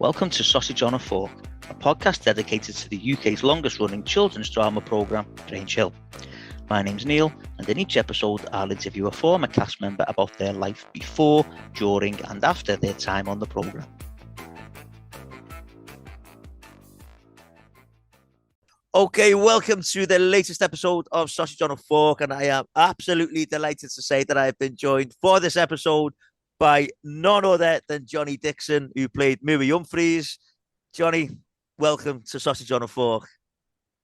Welcome to Sausage on a Fork, a podcast dedicated to the UK's longest running children's drama programme, Grange Hill. My name's Neil, and in each episode I'll interview a former cast member about their life before, during and after their time on the programme. Okay, welcome to the latest episode of Sausage on a Fork, and I am absolutely delighted to say that I've been joined for this episode by none other than Jonny Dixon, who played Mooey Humphries. Jonny, welcome to Sausage on a Fork.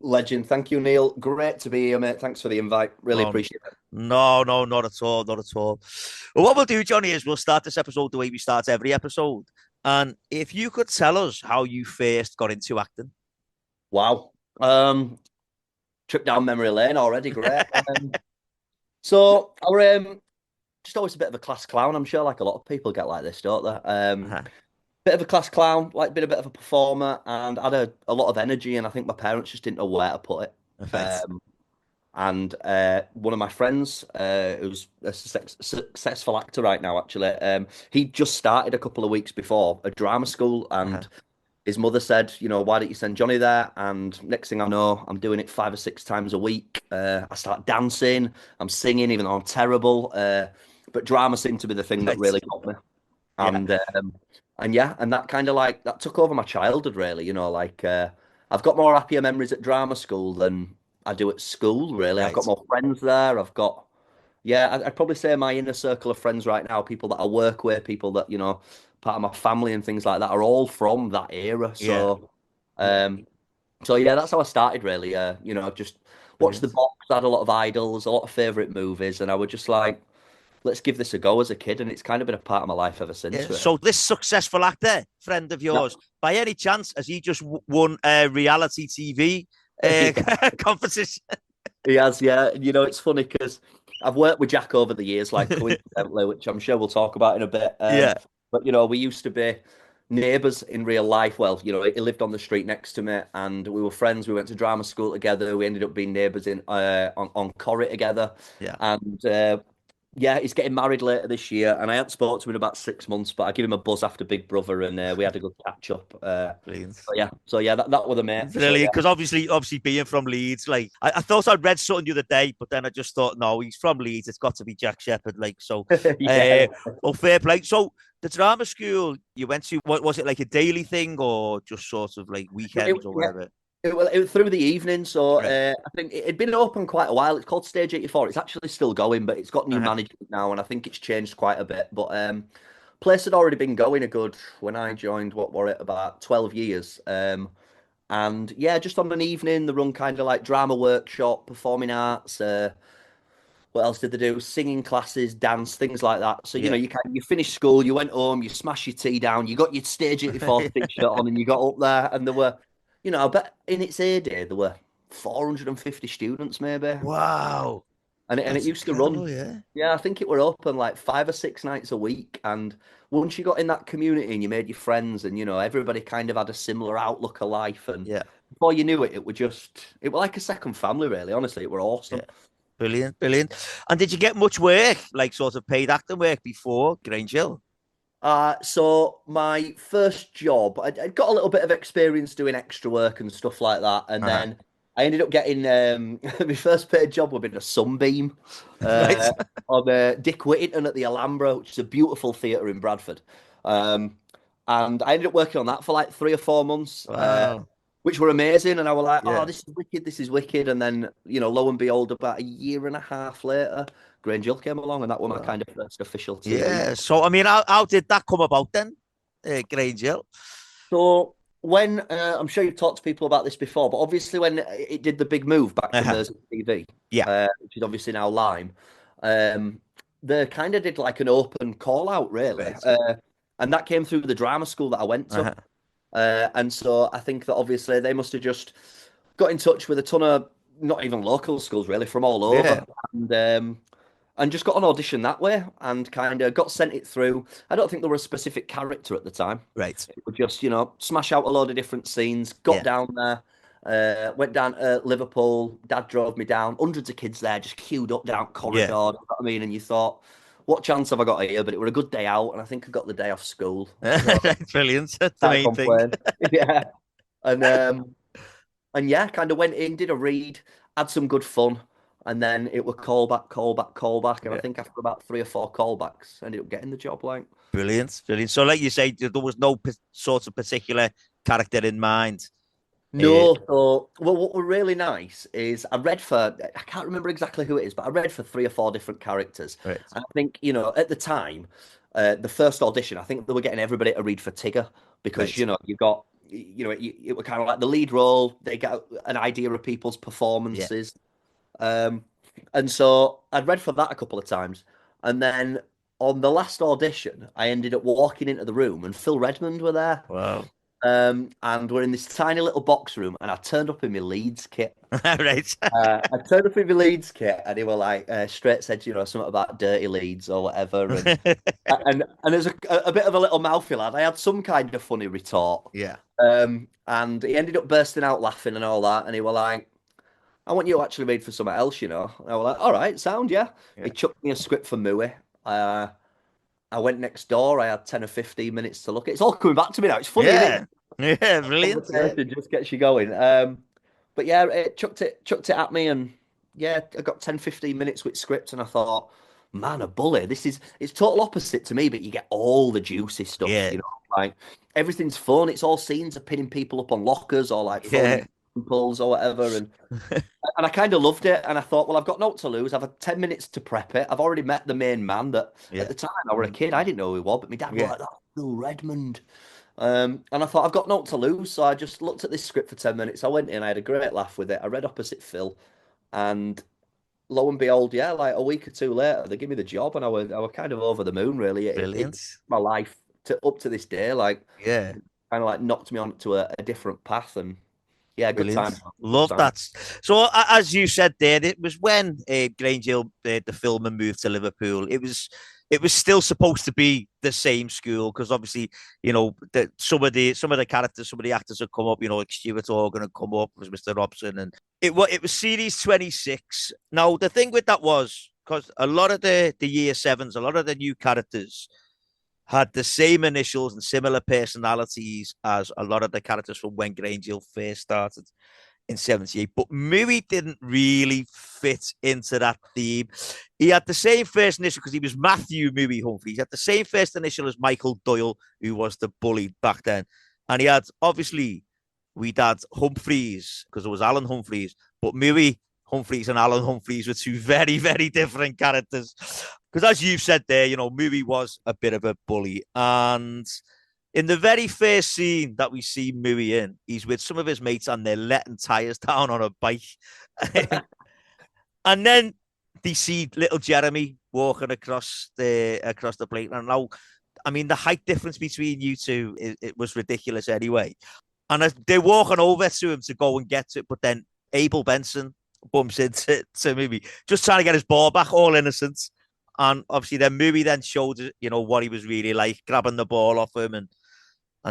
Legend. Thank you, Neil. Great to be here, mate. Thanks for the invite. Really appreciate it. No, not at all. Not at all. Well, what we'll do, Jonny, is we'll start this episode the way we start every episode. And if you could tell us how you first got into acting. Wow. Trip down memory lane already. Great. So I was just always a bit of a class clown. I'm sure like a lot of people get like this, don't they? Bit of a class clown, like been a bit of a performer, and had a lot of energy, and I think my parents just didn't know where to put it. And one of my friends, who's a successful actor right now, actually, he just started a couple of weeks before a drama school, and his mother said, you know, why don't you send Jonny there? And next thing I know, I'm doing it 5 or 6 times a week. I start dancing, I'm singing, even though I'm terrible. But drama seemed to be the thing that really got me. And that kind of like, that took over my childhood, really. You know, like, I've got more happier memories at drama school than I do at school, really. I've got more friends there. I'd probably say my inner circle of friends right now, people that I work with, people that, you know, part of my family and things like that, are all from that era. So, that's how I started, really. You know, just watched the box, had a lot of idols, a lot of favourite movies, and I was just like, let's give this a go as a kid, and it's kind of been a part of my life ever since. Yeah. So this successful actor, friend of yours, by any chance, has he just won a reality TV competition? He has, yeah. You know, it's funny because I've worked with Jack over the years, like coincidentally, which I'm sure we'll talk about in a bit. But, you know, we used to be neighbours in real life. Well, you know, he lived on the street next to me, and we were friends. We went to drama school together. We ended up being neighbours on Corrie together. And he's getting married later this year, and I hadn't spoken to him in about 6 months, but I give him a buzz after Big Brother, and we had a good catch up. Brilliant. That was a mate. Brilliant, because obviously being from Leeds, like I thought I'd read something the other day, but then I just thought, no, he's from Leeds. It's got to be Jack Shepherd, like so. Well, fair play. So the drama school you went to, what was it, like a daily thing or just sort of like weekends or whatever? It was through the evening, so I think it had been open quite a while. It's called Stage 84. It's actually still going, but it's got new management now, and I think it's changed quite a bit. But place had already been going a good, when I joined, what were it, about 12 years. And yeah, just on an evening, they run kind of like drama workshop, performing arts. What else did they do? Singing classes, dance, things like that. So, you know, you finished school, you went home, you smashed your tea down, you got your Stage 84 t-shirt on, and you got up there, and there were, you know, I bet in its heyday, there were 450 students, maybe. Wow. And it used to run. Yeah, I think it were open like 5 or 6 nights a week. And once you got in that community and you made your friends, and, you know, everybody kind of had a similar outlook of life. And before you knew it, it was like a second family, really. Honestly, it were awesome. Yeah. Brilliant. And did you get much work, like sort of paid acting work before Grange Hill? So my first job, I got a little bit of experience doing extra work and stuff like that, and then I ended up getting my first paid job would have been a Sunbeam on Dick Whittington at the Alhambra, which is a beautiful theatre in Bradford. And I ended up working on that for like 3 or 4 months, which were amazing. And I was like, oh, this is wicked. And then, you know, lo and behold, about a year and a half later, Grange Hill came along, and that was my kind of first official TV. Yeah. So, I mean, how did that come about then, Grange Hill? So when I'm sure you've talked to people about this before, but obviously when it did the big move back to Mersey TV, which is obviously now Lime, they kind of did like an open call out, really, and that came through the drama school that I went to, and so I think that obviously they must have just got in touch with a ton of not even local schools, really, from all over, and just got an audition that way, and kind of got sent it through. I don't think there was a specific character at the time. Right. It would just, you know, smash out a load of different scenes, got down there, went down to Liverpool, Dad drove me down, hundreds of kids there, just queued up down corridor, you know what I mean? And you thought, what chance have I got here? But it were a good day out, and I think I got the day off school. So Brilliant. That's the can't main thing. complain. Yeah. And yeah, kind of went in, did a read, had some good fun, and then it were callback, callback, callback, and I Yeah. think after about 3 or 4 callbacks, I ended up getting the job. Like, Brilliant. Brilliant. So, like you say, there was no sort of particular character in mind. Uh, no, so well, what were really nice is I can't remember exactly who it is, but I read for 3 or 4 different characters, right. and I think at the time, the first audition, I think they were getting everybody to read for Tigger because Right. you got it were kind of like the lead role. They get an idea of people's Yeah. performances. Um, and so I'd read for that a couple of times. And then on the last audition, I ended up walking into the room and Phil Redmond were there. Wow. And we're in this tiny little box room, and I turned up in my Leeds kit. Right. I turned up in my Leeds kit, and they were like, straight said, something about dirty Leeds or whatever. And as a bit of a little mouthy lad, I had some kind of funny retort. Yeah. And he ended up bursting out laughing and all that. And he was like, I want you to actually read for something else, And I was like, all right, sound, yeah. Yeah. He chucked me a script for Mooey. I went next door. I had 10 or 15 minutes to look at it. It's all coming back to me now. It's funny, isn't Yeah. it? Yeah. Brilliant. Yeah. Conversation just gets you going. But yeah, it chucked it at me, and yeah, I got 10, 15 minutes with script, and I thought, man, a bully. It's total opposite to me, but you get all the juicy stuff, Yeah. like everything's fun. It's all scenes of pinning people up on lockers or like Yeah. throwing pulls or whatever, and I kind of loved it. And I thought, well, I've got naught to lose. I've had 10 minutes to prep it. I've already met the main man that at Yeah. the time I were a kid. I didn't know who he was, but my dad was Yeah. like, that's Phil Redmond. And I thought, I've got naught to lose. So I just looked at this script for 10 minutes. I went in, I had a great laugh with it. I read opposite Phil. And lo and behold, yeah, like a week or two later, they give me the job. And I were kind of over the moon, really. It Brilliant. my life up to this day. Like, Yeah. kind of like knocked me onto a different path. And yeah, good Brilliant. time. Good Love time. that. So, as you said there, it was when Grange Hill, the filmer, moved to Liverpool. It was still supposed to be the same school because obviously, some of the characters, some of the actors had come up. Like Stuart Organ had come up, was Mr. Robson, and it was series 26. Now the thing with that was because a lot of the year sevens, a lot of the new characters had the same initials and similar personalities as a lot of the characters from when Grange Hill first started in 78. But Mooey didn't really fit into that theme. He had the same first initial because he was Matthew Mooey Humphries. He had the same first initial as Michael Doyle, who was the bully back then. And he had, obviously, we'd had Humphries because it was Alan Humphries, but Mooey Humphries and Alan Humphries were two very, very different characters. Because as you've said there, Mooey was a bit of a bully. And in the very first scene that we see Mooey in, he's with some of his mates and they're letting tires down on a bike. And then they see little Jeremy walking across the plate. And now, I mean, the height difference between you two, it was ridiculous anyway. And they're walking over to him to go and get it, but then Abel Benson bumps into Mooey, just trying to get his ball back, all innocent. And obviously, then Mooey then showed what he was really like, grabbing the ball off him and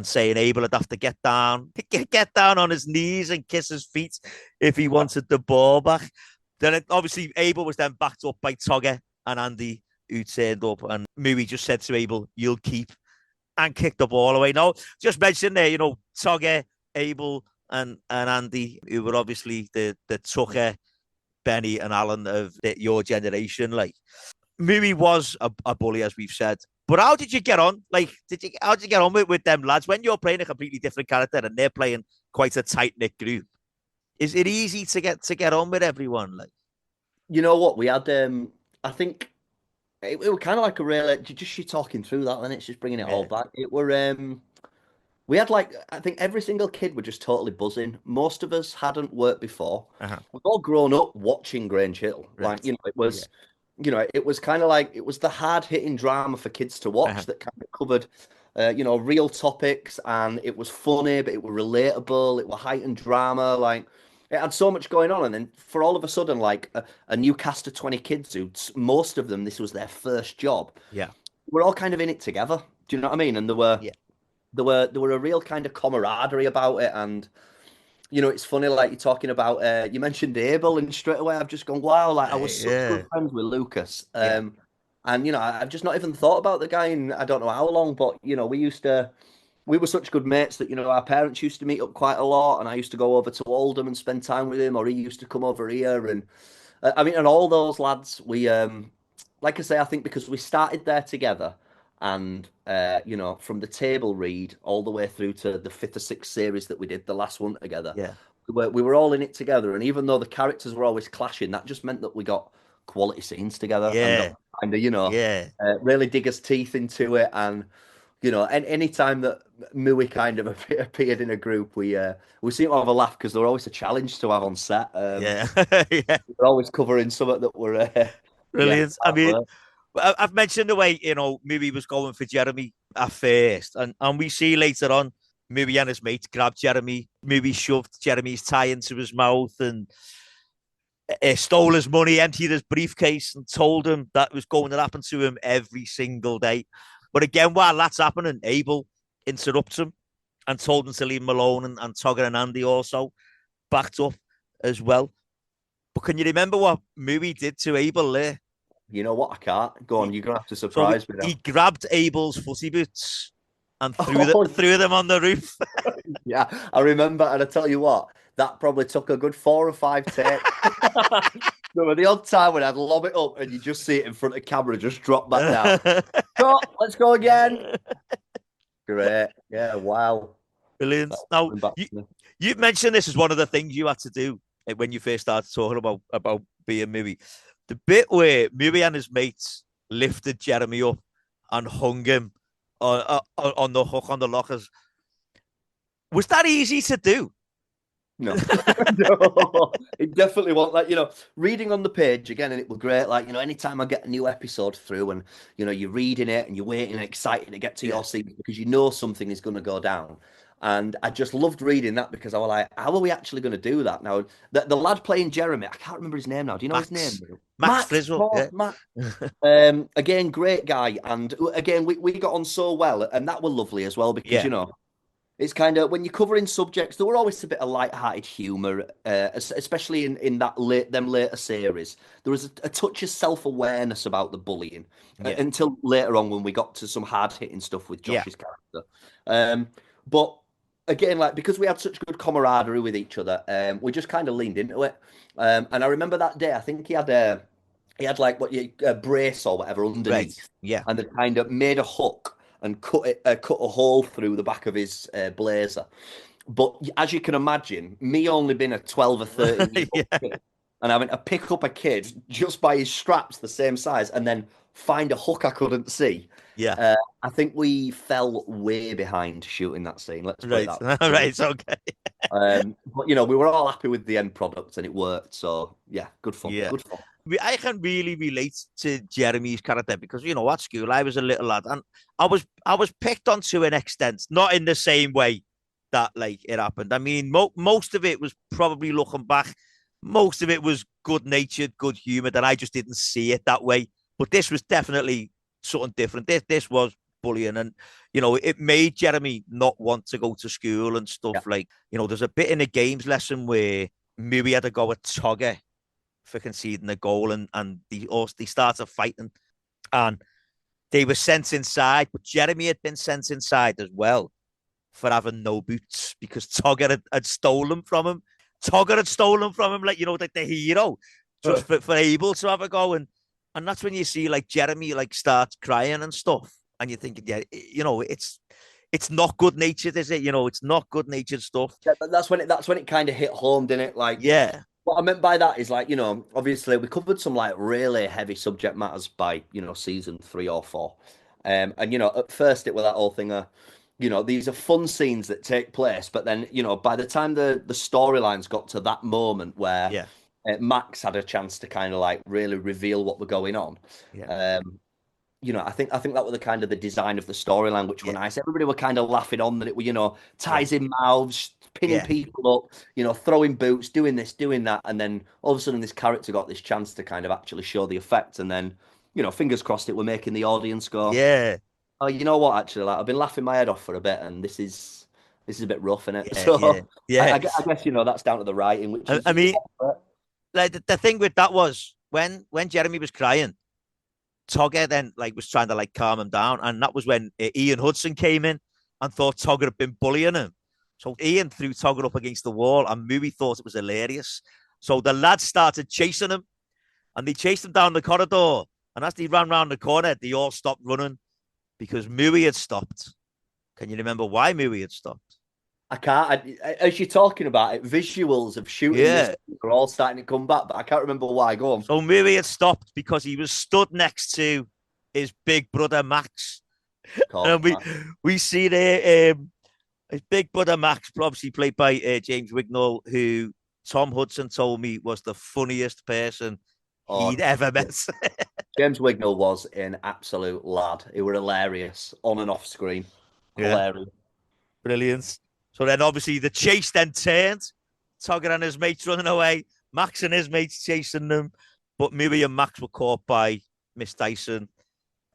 saying Abel would have to get down on his knees and kiss his feet if he wanted the ball back. Then obviously Abel was then backed up by Togger and Andy, who turned up, and Mooey just said to Abel, "You'll keep," and kicked the ball away. Now, just mention there, Togger, Abel, and Andy, who were obviously the Tucker, Benny, and Alan of your generation. Like, Mooey was a bully, as we've said. But how did you get on? Like, how did you get on with them lads when you're playing a completely different character and they're playing quite a tight knit group? Is it easy to get on with everyone? Like, You know what? We had, I think it were kind of like a real, just you talking through that, and it's just bringing it all yeah, back. We had like, I think every single kid were just totally buzzing. Most of us hadn't worked before. uh-huh. We've all grown up watching Grange Hill. Like, Right, yeah, it was kind of like, it was the hard hitting drama for kids to uh-huh. watch that kind of covered, real topics, and it was funny, but it was relatable. It was heightened drama. Like, it had so much going on. And then for all of a sudden, like a new cast of 20 kids who most of them, this was their first job. Yeah, We're all kind of in it together. Do you know what I mean? And yeah, there were a real kind of camaraderie about it. And it's funny, like you're talking about, you mentioned Abel, and straight away I've just gone, wow, like I was such good yeah, friends with Lucas. yeah, And I've just not even thought about the guy in I don't know how long, but we were such good mates that our parents used to meet up quite a lot, and I used to go over to Oldham and spend time with him, or he used to come over here, and I mean, and all those lads, we like I say, I think because we started there together, and from the table read all the way through to the fifth or sixth series that we did, the last one together, Yeah. we were all in it together, and even though the characters were always clashing, that just meant that we got quality scenes together and got Yeah. kind of Yeah. really dig us teeth into it. And any time that Mooey kind of appeared in a group, we seem to have a laugh because they're always a challenge to have on set. Yeah. Yeah. We're always covering something that we're yeah, Brilliant. I mean, I've mentioned the way, Mooey was going for Jeremy at first, and we see later on, Mooey and his mates grabbed Jeremy. Mooey shoved Jeremy's tie into his mouth and stole his money, emptied his briefcase, and told him that was going to happen to him every single day. But again, while that's happening, Abel interrupts him and told him to leave him alone, and Togger and Andy also backed up as well. But can you remember what Mooey did to Abel there? You know what? I can't. Go on. You're gonna have to So surprise me now. he grabbed Abel's footy boots and Oh, threw them on the roof. yeah, I remember, and I tell you what, that probably took a good 4 or 5 takes. There were the odd time when I'd lob it up and you just see it in front of camera, just drop back down. Go, let's go again. Great. Yeah, wow. Brilliant. Now, you've mentioned this as one of the things you had to do when you first started talking about being Mooey. The bit where Mooey and his mates lifted Jeremy up and hung him on the hook on the lockers. Was that easy to do? No, no, it definitely wasn't. Like, reading on the page again, and it was great. Like, anytime I get a new episode through and, you're reading it and you're waiting and excited to get to your scene because something is going to go down. And I just loved reading that because I was like, how are we actually going to do that? Now, the lad playing Jeremy, I can't remember his name now. Do you know his name? Max Frizzle. Yeah. Matt. Again, great guy. And again, we got on so well, and that were lovely as well because, it's kind of when you're covering subjects, there were always a bit of light-hearted humour, especially in them later series. There was a touch of self-awareness about the bullying until later on when we got to some hard-hitting stuff with Josh's character. But again, like because we had such good camaraderie with each other, we just kind of leaned into it. And I remember that day, I think he had like a brace or whatever underneath, right. Yeah, and they kind of made a hook and cut a hole through the back of his blazer. But as you can imagine, me only being a 12 or 13 year old kid, and having to pick up a kid just by his straps the same size and then find a hook I couldn't see. Yeah. I think we fell way behind shooting that scene. Let's put it that way. Right, okay. But we were all happy with the end product and it worked. So yeah, good fun. Yeah. Good fun. I can really relate to Jeremy's character because at school I was a little lad and I was picked on to an extent, not in the same way that like it happened. I mean, most of it was probably looking back, most of it was good natured, good humored, and I just didn't see it that way. But this was definitely something different. This was bullying, and it made Jeremy not want to go to school and stuff. Yeah. Like there's a bit in a games lesson where Mooey had to go at Togger for conceding a goal, and they started fighting, and they were sent inside. But Jeremy had been sent inside as well for having no boots because Togger had stolen from him. Togger had stolen from him, like like the hero, just for Abel to have a go, and that's when you see like Jeremy like starts crying and stuff, and you're thinking, yeah, it's not good natured, is it? It's not good natured stuff. Yeah, that's when it kind of hit home, didn't it? Like, yeah. What I meant by that is like, obviously we covered some like really heavy subject matters by, season 3 or 4. And, at first it was that whole thing of, these are fun scenes that take place. But then, by the time the storylines got to that moment where Max had a chance to kind of like really reveal what were going on. Yeah. I think that was the kind of the design of the storyline, which were nice. Everybody were kind of laughing on that it were, ties in mouths, pinning people up, throwing boots, doing this, doing that. And then all of a sudden this character got this chance to kind of actually show the effect. And then, fingers crossed it were making the audience go, yeah. Oh, you know what, actually, like I've been laughing my head off for a bit and this is a bit rough, isn't it? Yeah, so yeah. I guess, that's down to the writing, which is... I mean, like the thing with that was when Jeremy was crying, Togger then was trying to calm him down, and that was when Ian Hudson came in and thought Togger had been bullying him. So Ian threw Togger up against the wall, and Mooey thought it was hilarious. So the lads started chasing him, and they chased him down the corridor. And as they ran round the corner, they all stopped running because Mooey had stopped. Can you remember why Mooey had stopped? I can't. As you're talking about it, visuals of shooting this are all starting to come back, but I can't remember why. Go on. So Mooey had stopped because he was stood next to his big brother Max. And we see there his big brother Max, obviously played by James Wignall, who Tom Hudson told me was the funniest person he'd ever met. James Wignall was an absolute lad. He was hilarious on and off screen. Hilarious. Brilliant. So then obviously the chase then turned. Togger and his mates running away. Max and his mates chasing them. But Mooey and Max were caught by Miss Dyson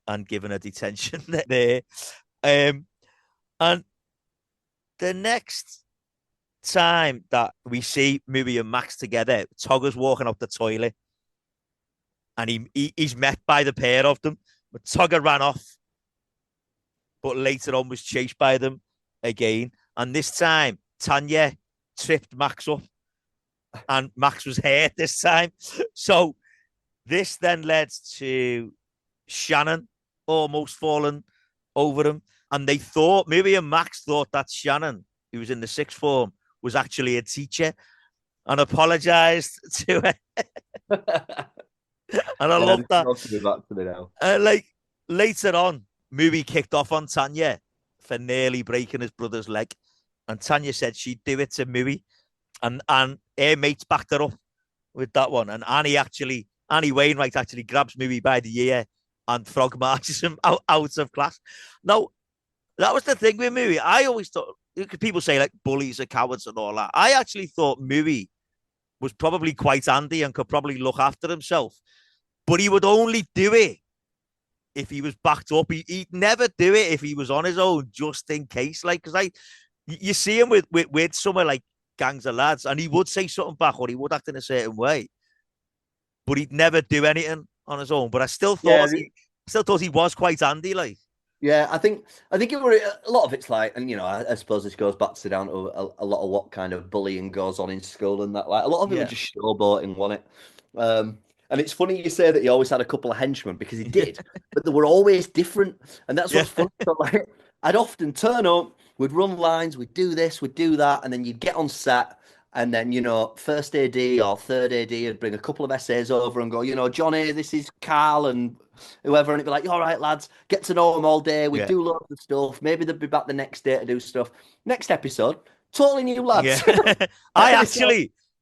and given a detention there. And the next time that we see Mooey and Max together, Togger's walking out the toilet. And he's met by the pair of them. But Togger ran off. But later on was chased by them again. And this time, Tanya tripped Max up. And Max was hurt this time. So this then led to Shannon almost falling over him. And they thought, Mooey and Max thought that Shannon, who was in the sixth form, was actually a teacher and apologised to her. And I love that. Later on, Mooey kicked off on Tanya for nearly breaking his brother's leg. And Tanya said she'd do it to Mooey. And her mates backed her up with that one. And Annie Wainwright actually grabs Mooey by the ear and frog marches him out of class. Now, that was the thing with Mooey. I always thought, people say bullies are cowards and all that. I actually thought Mooey was probably quite handy and could probably look after himself. But he would only do it if he was backed up. He'd never do it if he was on his own, just in case. Because you see him with some gangs of lads, and he would say something back or he would act in a certain way, but he'd never do anything on his own. But I still thought he was quite handy. Yeah, I think it were a lot of it's and I suppose this goes back down to a lot of what kind of bullying goes on in school and that. A lot of it was just showboating, wasn't it? And it's funny you say that he always had a couple of henchmen because he did, but they were always different, and that's what's funny. So, I'd often turn up, we'd run lines, we'd do this, we'd do that, and then you'd get on set. And then, first AD or third AD would bring a couple of essays over and go, Johnny, this is Carl and whoever. And it'd be like, all right, lads, get to know them all day. We'd do loads of stuff. Maybe they'd be back the next day to do stuff. Next episode, totally new lads. Yeah.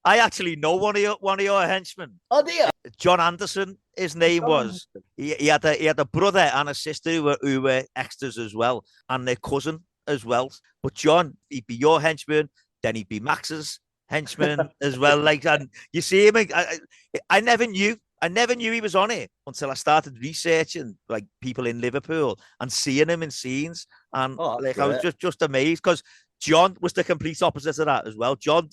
I actually know one of your henchmen. Oh, dear. John Anderson, his name was. He had a brother and a sister who were extras as well, and their cousin as well. But John, he'd be your henchman, then he'd be Max's henchman as well. And you see him. I never knew he was on it until I started researching people in Liverpool and seeing him in scenes. And I was just amazed because John was the complete opposite of that as well. John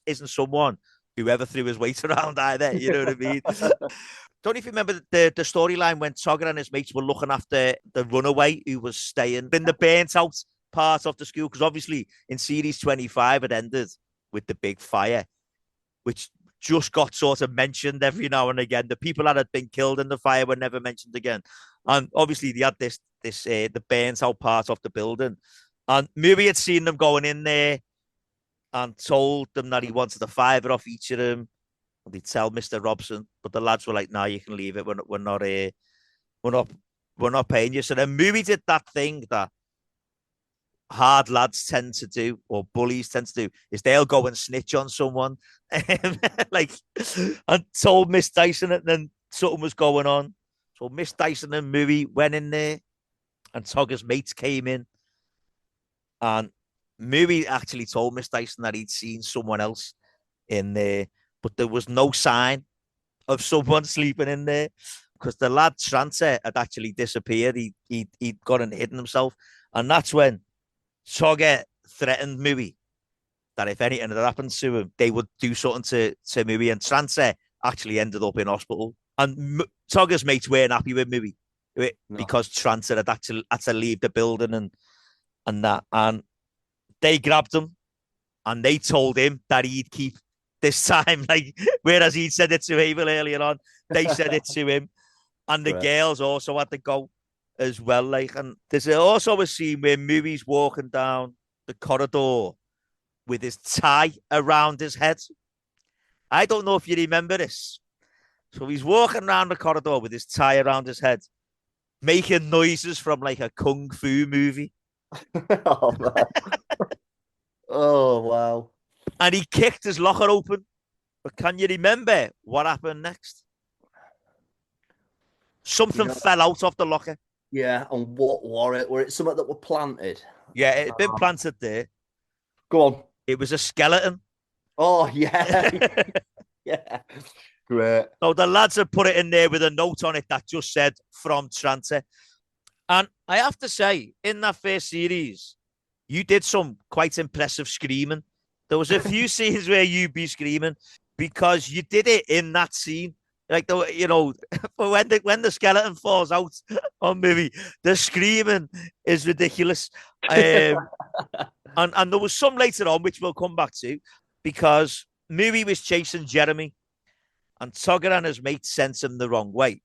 isn't someone who ever threw his weight around either. You know what I mean? Don't know if you remember the storyline when Togger and his mates were looking after the runaway who was staying in the burnt out part of the school, because obviously in series 25 it ended with the big fire, which just got sort of mentioned every now and again. The people that had been killed in the fire were never mentioned again. And obviously they had the burnt out part of the building. And Mooey had seen them going in there and told them that he wanted a fiver off each of them. And they'd tell Mr. Robson, but the lads were like, "No, you can leave it. We're not paying you." So then Mooey did that thing that hard lads tend to do, or bullies tend to do, is they'll go and snitch on someone, and told Miss Dyson, and then something was going on. So Miss Dyson and Mooey went in there, and Togger's mates came in, and Mooey actually told Miss Dyson that he'd seen someone else in there, but there was no sign of someone sleeping in there because the lad Tranter had actually disappeared. He'd gone and hidden himself, and that's when Togger threatened Mooey that if anything had happened to him, they would do something to Mooey, and Tranter actually ended up in hospital. And Togger's mates weren't happy with Mooey No. because Tranter had had to leave the building and that. And they grabbed him and they told him that he'd keep this time. Like, whereas he'd said it to Abel earlier on, they said it to him. And the Great. girls also had to go as well. Like, and there's also a scene where Mooey's walking down the corridor with his tie around his head. I don't know if you remember this. So he's walking around the corridor with his tie around his head, making noises from like a kung fu movie. Oh, man. Oh, wow. And he kicked his locker open. But can you remember what happened next? You Something know, fell out of the locker. yeah, and what were it? Were it something that were planted? Yeah, it had been planted there. Go on. It was a skeleton. Oh, yeah. Yeah. Great. So the lads had put it in there with a note on it that just said from Tranter. And I have to say, in that first series, you did some quite impressive screaming. There was a few scenes where you'd be screaming because you did it in that scene. Like when the skeleton falls out on Mooey, the screaming is ridiculous. And there was some later on which we'll come back to because Mooey was chasing Jeremy, and Togger and his mate sent him the wrong way.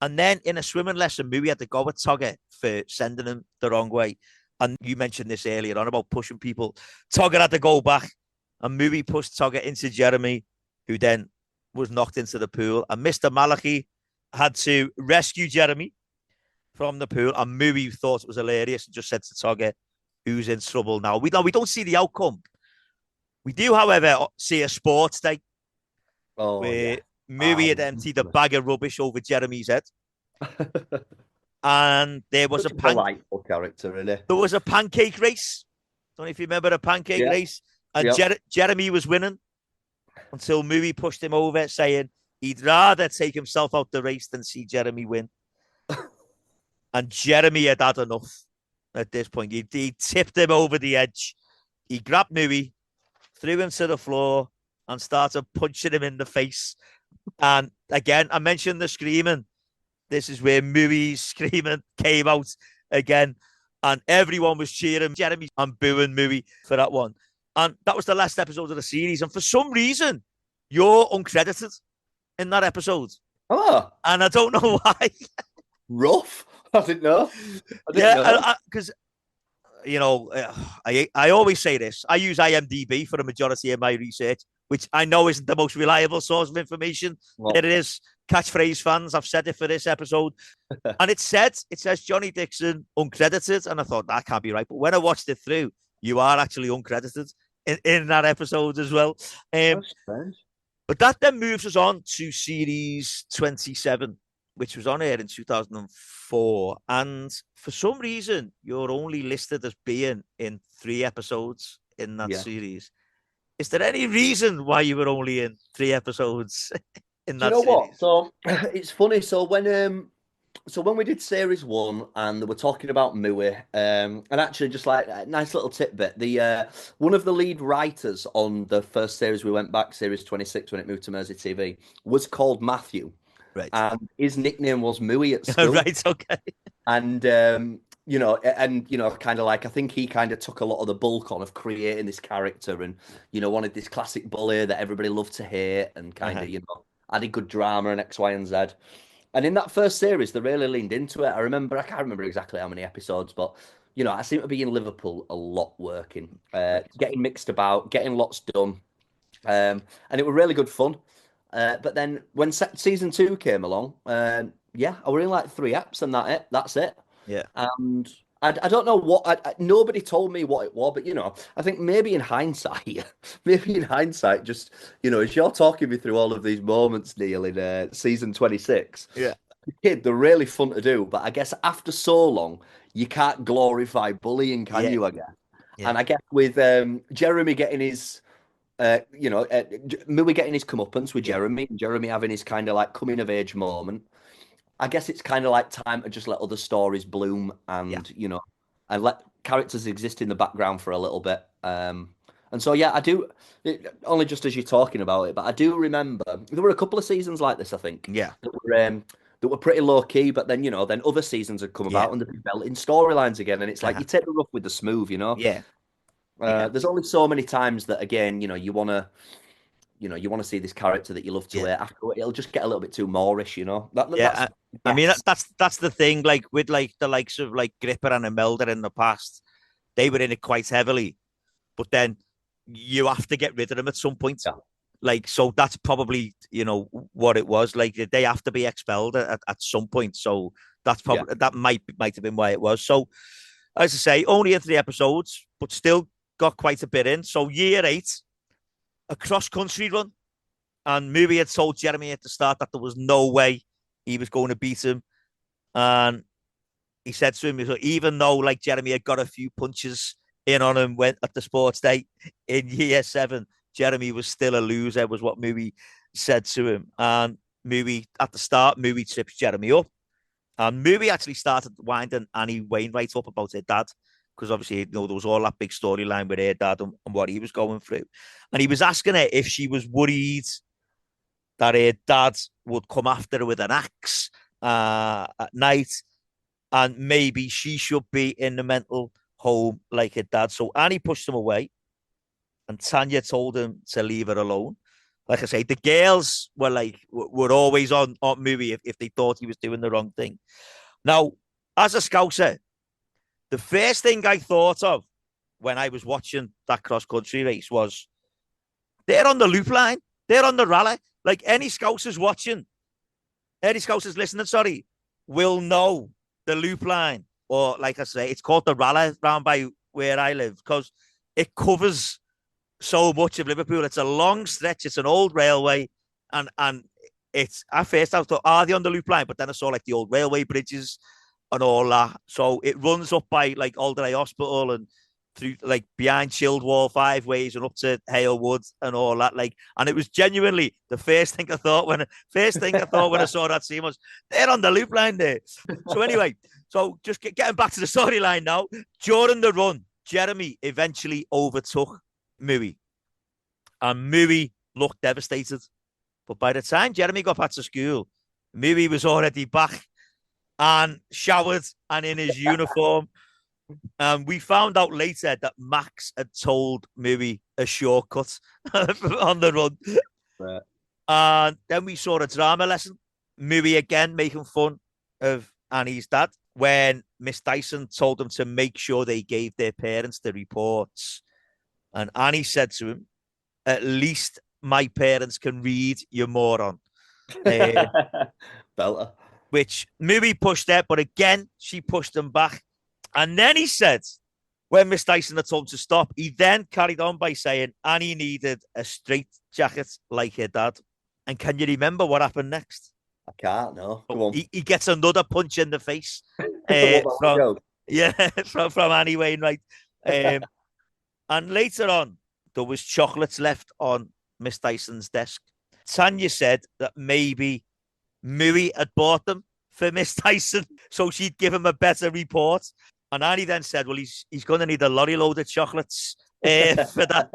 And then in a swimming lesson, Mooey had to go with Togger for sending him the wrong way. And you mentioned this earlier on about pushing people. Togger had to go back, and Mooey pushed Togger into Jeremy, who then was knocked into the pool. And Mr. Malachi had to rescue Jeremy from the pool. And Mooey thought it was hilarious and just said to Togger, who's in trouble now. We don't see the outcome. We do, however, see a sports day where Mooey had emptied a bag of rubbish over Jeremy's head. And there was a delightful character, really. There was a pancake race. Don't know if you remember the pancake race. And Jeremy was winning until Mooey pushed him over, saying he'd rather take himself out the race than see Jeremy win. And Jeremy had had enough at this point. He tipped him over the edge. He grabbed Mooey, threw him to the floor, and started punching him in the face. And again, I mentioned the screaming. This is where Mooey's screaming came out again. And everyone was cheering Jeremy and booing Mooey for that one. And that was the last episode of the series. And for some reason, you're uncredited in that episode. Oh. And I don't know why. Rough. I didn't know. Because, I always say this. I use IMDb for the majority of my research, which I know isn't the most reliable source of information. Well, it is. Catchphrase fans, I've said it for this episode. And it says Jonny Dixon uncredited. And I thought, that can't be right. But when I watched it through, you are actually uncredited in that episode as well. But that then moves us on to series 27, which was on air in 2004. And for some reason, you're only listed as being in 3 episodes in that series. Is there any reason why you were only in 3 episodes in that series? What? So it's funny. So when we did series 1 and they were talking about Mooey, and actually just like a nice little tidbit, the one of the lead writers on the first series we went back, series 26, when it moved to Mersey TV, was called Matthew. Right. And his nickname was Mooey at school. Right, okay. And kind of like, I think he kind of took a lot of the bulk on of creating this character and, wanted this classic bully that everybody loved to hate and kind of, added good drama and X, Y, and Z. And in that first series, they really leaned into it. I can't remember exactly how many episodes, but, I seem to be in Liverpool a lot working, getting mixed about, getting lots done. And it was really good fun. But then when season 2 came along, I were in like 3 apps and that's it. Yeah. And I don't know what, nobody told me what it was, but, I think maybe in hindsight, just, as you're talking me through all of these moments, Neil, in season 26, they're really fun to do. But I guess after so long, you can't glorify bullying, can you, I guess? Yeah. And I guess with Jeremy getting his, Mooey getting his comeuppance with Jeremy, and Jeremy having his kind of like coming of age moment, I guess it's kind of like time to just let other stories bloom and, and let characters exist in the background for a little bit. And so, I do, only just as you're talking about it, but I do remember there were a couple of seasons like this, I think. Yeah. That that were pretty low key, but then, then other seasons had come Yeah. about and they've been building storylines again. And it's like you take the rough with the smooth, Yeah. Yeah. There's only so many times that, again, you want to see this character that you love to Yeah. hate. After it'll just get a little bit too Moorish, Yeah. That's I mean, yes, that's the thing. Like with like the likes of like Gripper and Imelda in the past, they were in it quite heavily. But then you have to get rid of them at some point. yeah, Like, so that's probably, what it was. Like, they have to be expelled at some point. So that's yeah, probably, that might have been why it was. So, as I say, only in 3 episodes, but still got quite a bit in. So, year 8, a cross country run. And Mooey had told Jeremy at the start that there was no way he was going to beat him. And he said to him, even though like Jeremy had got a few punches in on him went at the sports day in year 7, Jeremy was still a loser, was what Mooey said to him. And Mooey, at the start, Mooey trips Jeremy up. And Mooey actually started winding Annie Wainwright up about her dad, because obviously, there was all that big storyline with her dad and what he was going through. And he was asking her if she was worried that her dad would come after her with an axe at night, and maybe she should be in the mental home like her dad. So Annie pushed him away, and Tanya told him to leave her alone. Like I say, the girls were always on Mooey if they thought he was doing the wrong thing. Now, as a Scouser, the first thing I thought of when I was watching that cross country race was they're on the loop line, they're on the rally. Like any Scousers watching, any Scousers listening, sorry, will know the loop line, or like I say, it's called the rally round by where I live, because it covers so much of Liverpool. It's a long stretch. It's an old railway, and it's at first I thought, are they on the loop line? But then I saw like the old railway bridges and all that. So it runs up by like Alderley Hospital and through like behind Childwall 5 ways and up to Hale Wood and all that. Like, and it was genuinely the first thing I thought when I saw that scene was they're on the loop line there. So anyway, so just getting back to the storyline now. During the run, Jeremy eventually overtook Mooey, and Mooey looked devastated. But by the time Jeremy got back to school, Mooey was already back and showered and in his uniform. And we found out later that Max had told Mooey a shortcut on the run. right. And then we saw a drama lesson. Mooey again making fun of Annie's dad when Miss Dyson told them to make sure they gave their parents the reports. And Annie said to him, "At least my parents can read, you moron." Belter. Which Mooey pushed her, but again, she pushed him back. And then he said, when Miss Dyson had told him to stop, he then carried on by saying Annie needed a straight jacket like her dad. And can you remember what happened next? I can't, no. Come on. He gets another punch in the face. From from Annie Wainwright. And later on, there was chocolates left on Miss Dyson's desk. Tanya said that maybe Mooey had bought them for Miss Dyson, so she'd give him a better report. And Annie then said, well, he's going to need a lorry load of chocolates for that.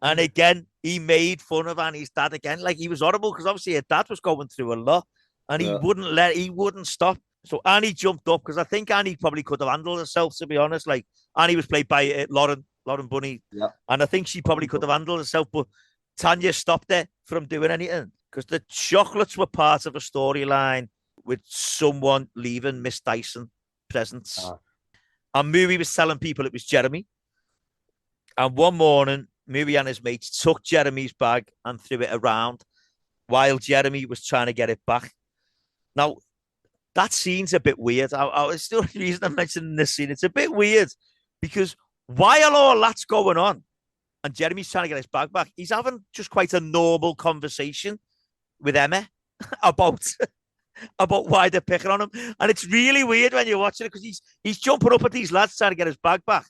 And again, he made fun of Annie's dad again. Like, he was horrible because obviously her dad was going through a lot and he wouldn't stop. So Annie jumped up because I think Annie probably could have handled herself, to be honest. Like, Annie was played by Lauren Bunny. Yeah. And I think she probably could have handled herself, but Tanya stopped her from doing anything because the chocolates were part of a storyline with someone leaving Miss Dyson presents. And Mooey was telling people it was Jeremy. And one morning, Mooey and his mates took Jeremy's bag and threw it around while Jeremy was trying to get it back. Now, that scene's a bit weird. I still the reason I'm mentioning this scene. It's a bit weird because while all that's going on and Jeremy's trying to get his bag back, he's having just quite a normal conversation with Emma about why they're picking on him. And it's really weird when you're watching it because he's jumping up at these lads trying to get his bag back.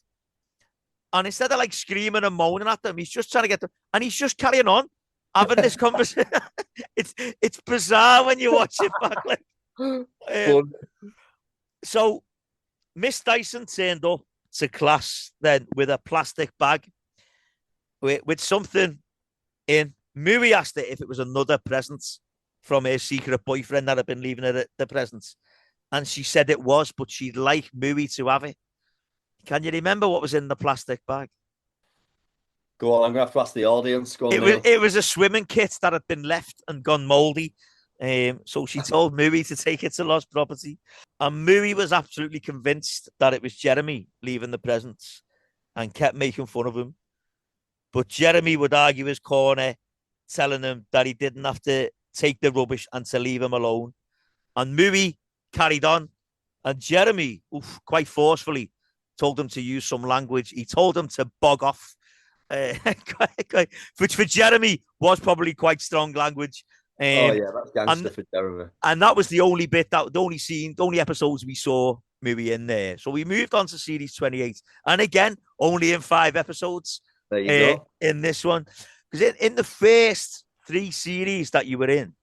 And instead of like screaming and moaning at them, he's just trying to get them. And he's just carrying on having this conversation. It's bizarre when you watch it back. So Miss Dyson turned up to class then with a plastic bag with something in. Mooey asked her if it was another present from her secret boyfriend that had been leaving her the presents. And she said it was, but she'd like Mooey to have it. Can you remember what was in the plastic bag? Go on, I'm gonna have to ask the audience. Go on, It was Neil. it was a swimming kit that had been left and gone mouldy. So she told Mooey to take it to lost property. And Mooey was absolutely convinced that it was Jeremy leaving the presents and kept making fun of him. But Jeremy would argue his corner, telling him that he didn't have to take the rubbish and to leave him alone. And Mooey carried on. And Jeremy, quite forcefully, told him to use some language. He told him to bog off, which for Jeremy was probably quite strong language. Oh yeah, that's gangster and, for Jeremy. And that was the only bit, the only episodes we saw Mooey in there. So we moved on to series 28. And again, only in 5 episodes. There you go. In this one. Because in the first 3 series that you were in,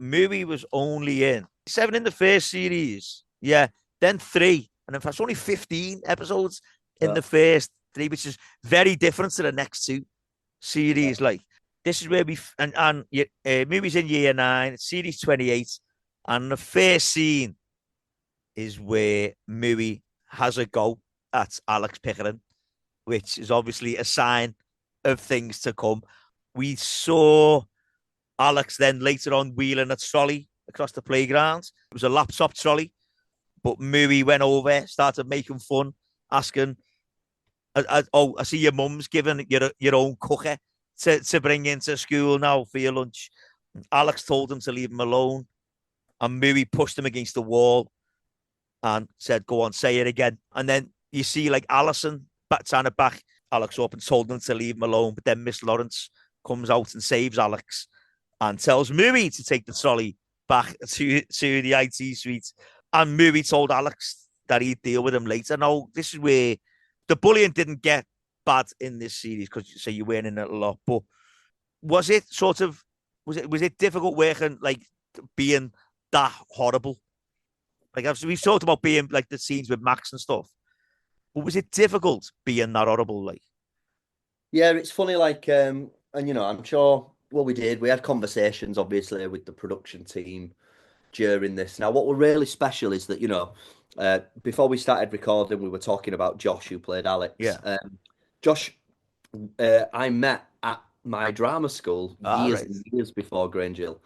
Mooey was only in 7 in the first series. Yeah. Then 3. And in fact, it's only 15 episodes in the first 3, which is very different to the next 2 series. Like, this is where Mooey's in year 9, it's series 28. And the first scene is where Mooey has a go at Alex Pickering, which is obviously a sign of things to come. We saw Alex then later on wheeling a trolley across the playground. It was a laptop trolley, but Mooey went over, started making fun, asking, I see your mum's giving your own cooker to bring into school now for your lunch. Alex told him to leave him alone, and Mooey pushed him against the wall and said, go on, say it again. And then you see like Alison trying to back Alex up and told him to leave him alone. But then Miss Lawrence comes out and saves Alex and tells Mooey to take the trolley back to the IT suite. And Mooey told Alex that he'd deal with him later. Now, this is where the bullying didn't get bad in this series because so you weren't in it a lot. But was it difficult working, like being that horrible? Like we've talked about being like the scenes with Max and stuff. But was it difficult being that horrible? Like, yeah, it's funny. Like, and I'm sure what we did. We had conversations, obviously, with the production team during this. Now, what were really special is that before we started recording, we were talking about Josh, who played Alex. Yeah. Josh, I met at my drama school years and years before Grange Hill.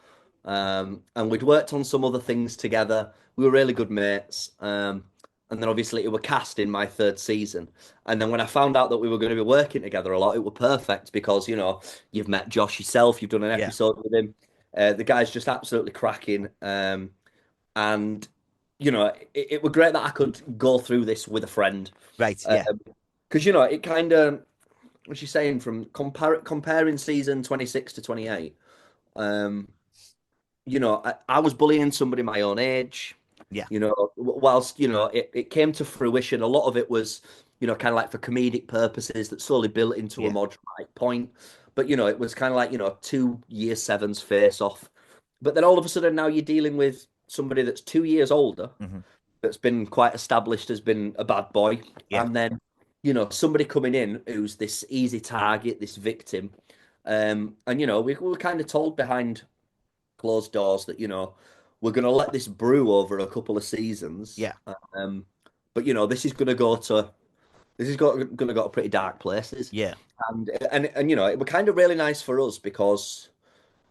And we'd worked on some other things together. We were really good mates. And then obviously it were cast in my 3rd season. And then when I found out that we were going to be working together a lot, it were perfect because, you've met Josh yourself. You've done an episode with him. The guy's just absolutely cracking. And, it were great that I could go through this with a friend. Right, yeah. Because, it kind of, what's she saying, from comparing season 26 to 28, I was bullying somebody my own age. Yeah. Whilst, it came to fruition, a lot of it was, kind of like for comedic purposes that slowly built into a more dramatic point. But, it was kind of like, 2 year 7s face off. But then all of a sudden now you're dealing with somebody that's 2 years older, that's been quite established as being a bad boy. Yeah. And then, somebody coming in who's this easy target, this victim. And, we were kind of told behind closed doors that, we're going to let this brew over a couple of seasons. Yeah. But this is going to go to pretty dark places. Yeah. And it was kind of really nice for us because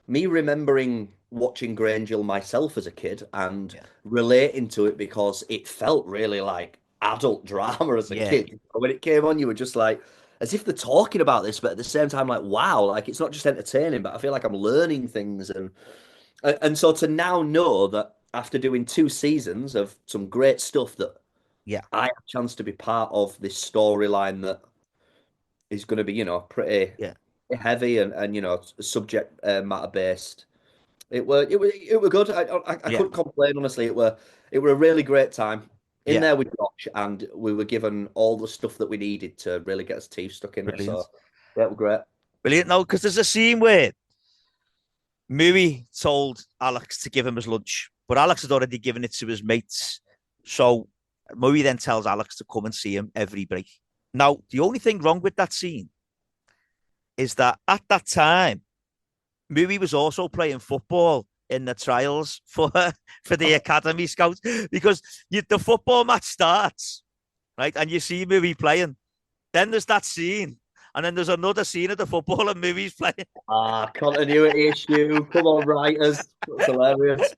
me remembering watching Grange Hill myself as a kid and relating to it because it felt really like adult drama as a kid. When it came on, you were just like, as if they're talking about this, but at the same time, like, wow, like it's not just entertaining, but I feel like I'm learning things. And so to now know that after doing 2 seasons of some great stuff that I have a chance to be part of this storyline that is going to be, pretty heavy and subject matter based. It were good. I couldn't complain, honestly. It were a really great time in there with Josh, and we were given all the stuff that we needed to really get us teeth stuck in. Brilliant. So that was great. Brilliant. No, because there's a scene where Mooey told Alex to give him his lunch, but Alex had already given it to his mates. So Mooey then tells Alex to come and see him every break. Now, the only thing wrong with that scene is that at that time, Mooey was also playing football in the trials for the academy scouts, because the football match starts, right, and you see Mooey playing. Then there's that scene, and then there's another scene of the football and Mooey's playing. Continuity issue. Come on, writers. That's hilarious.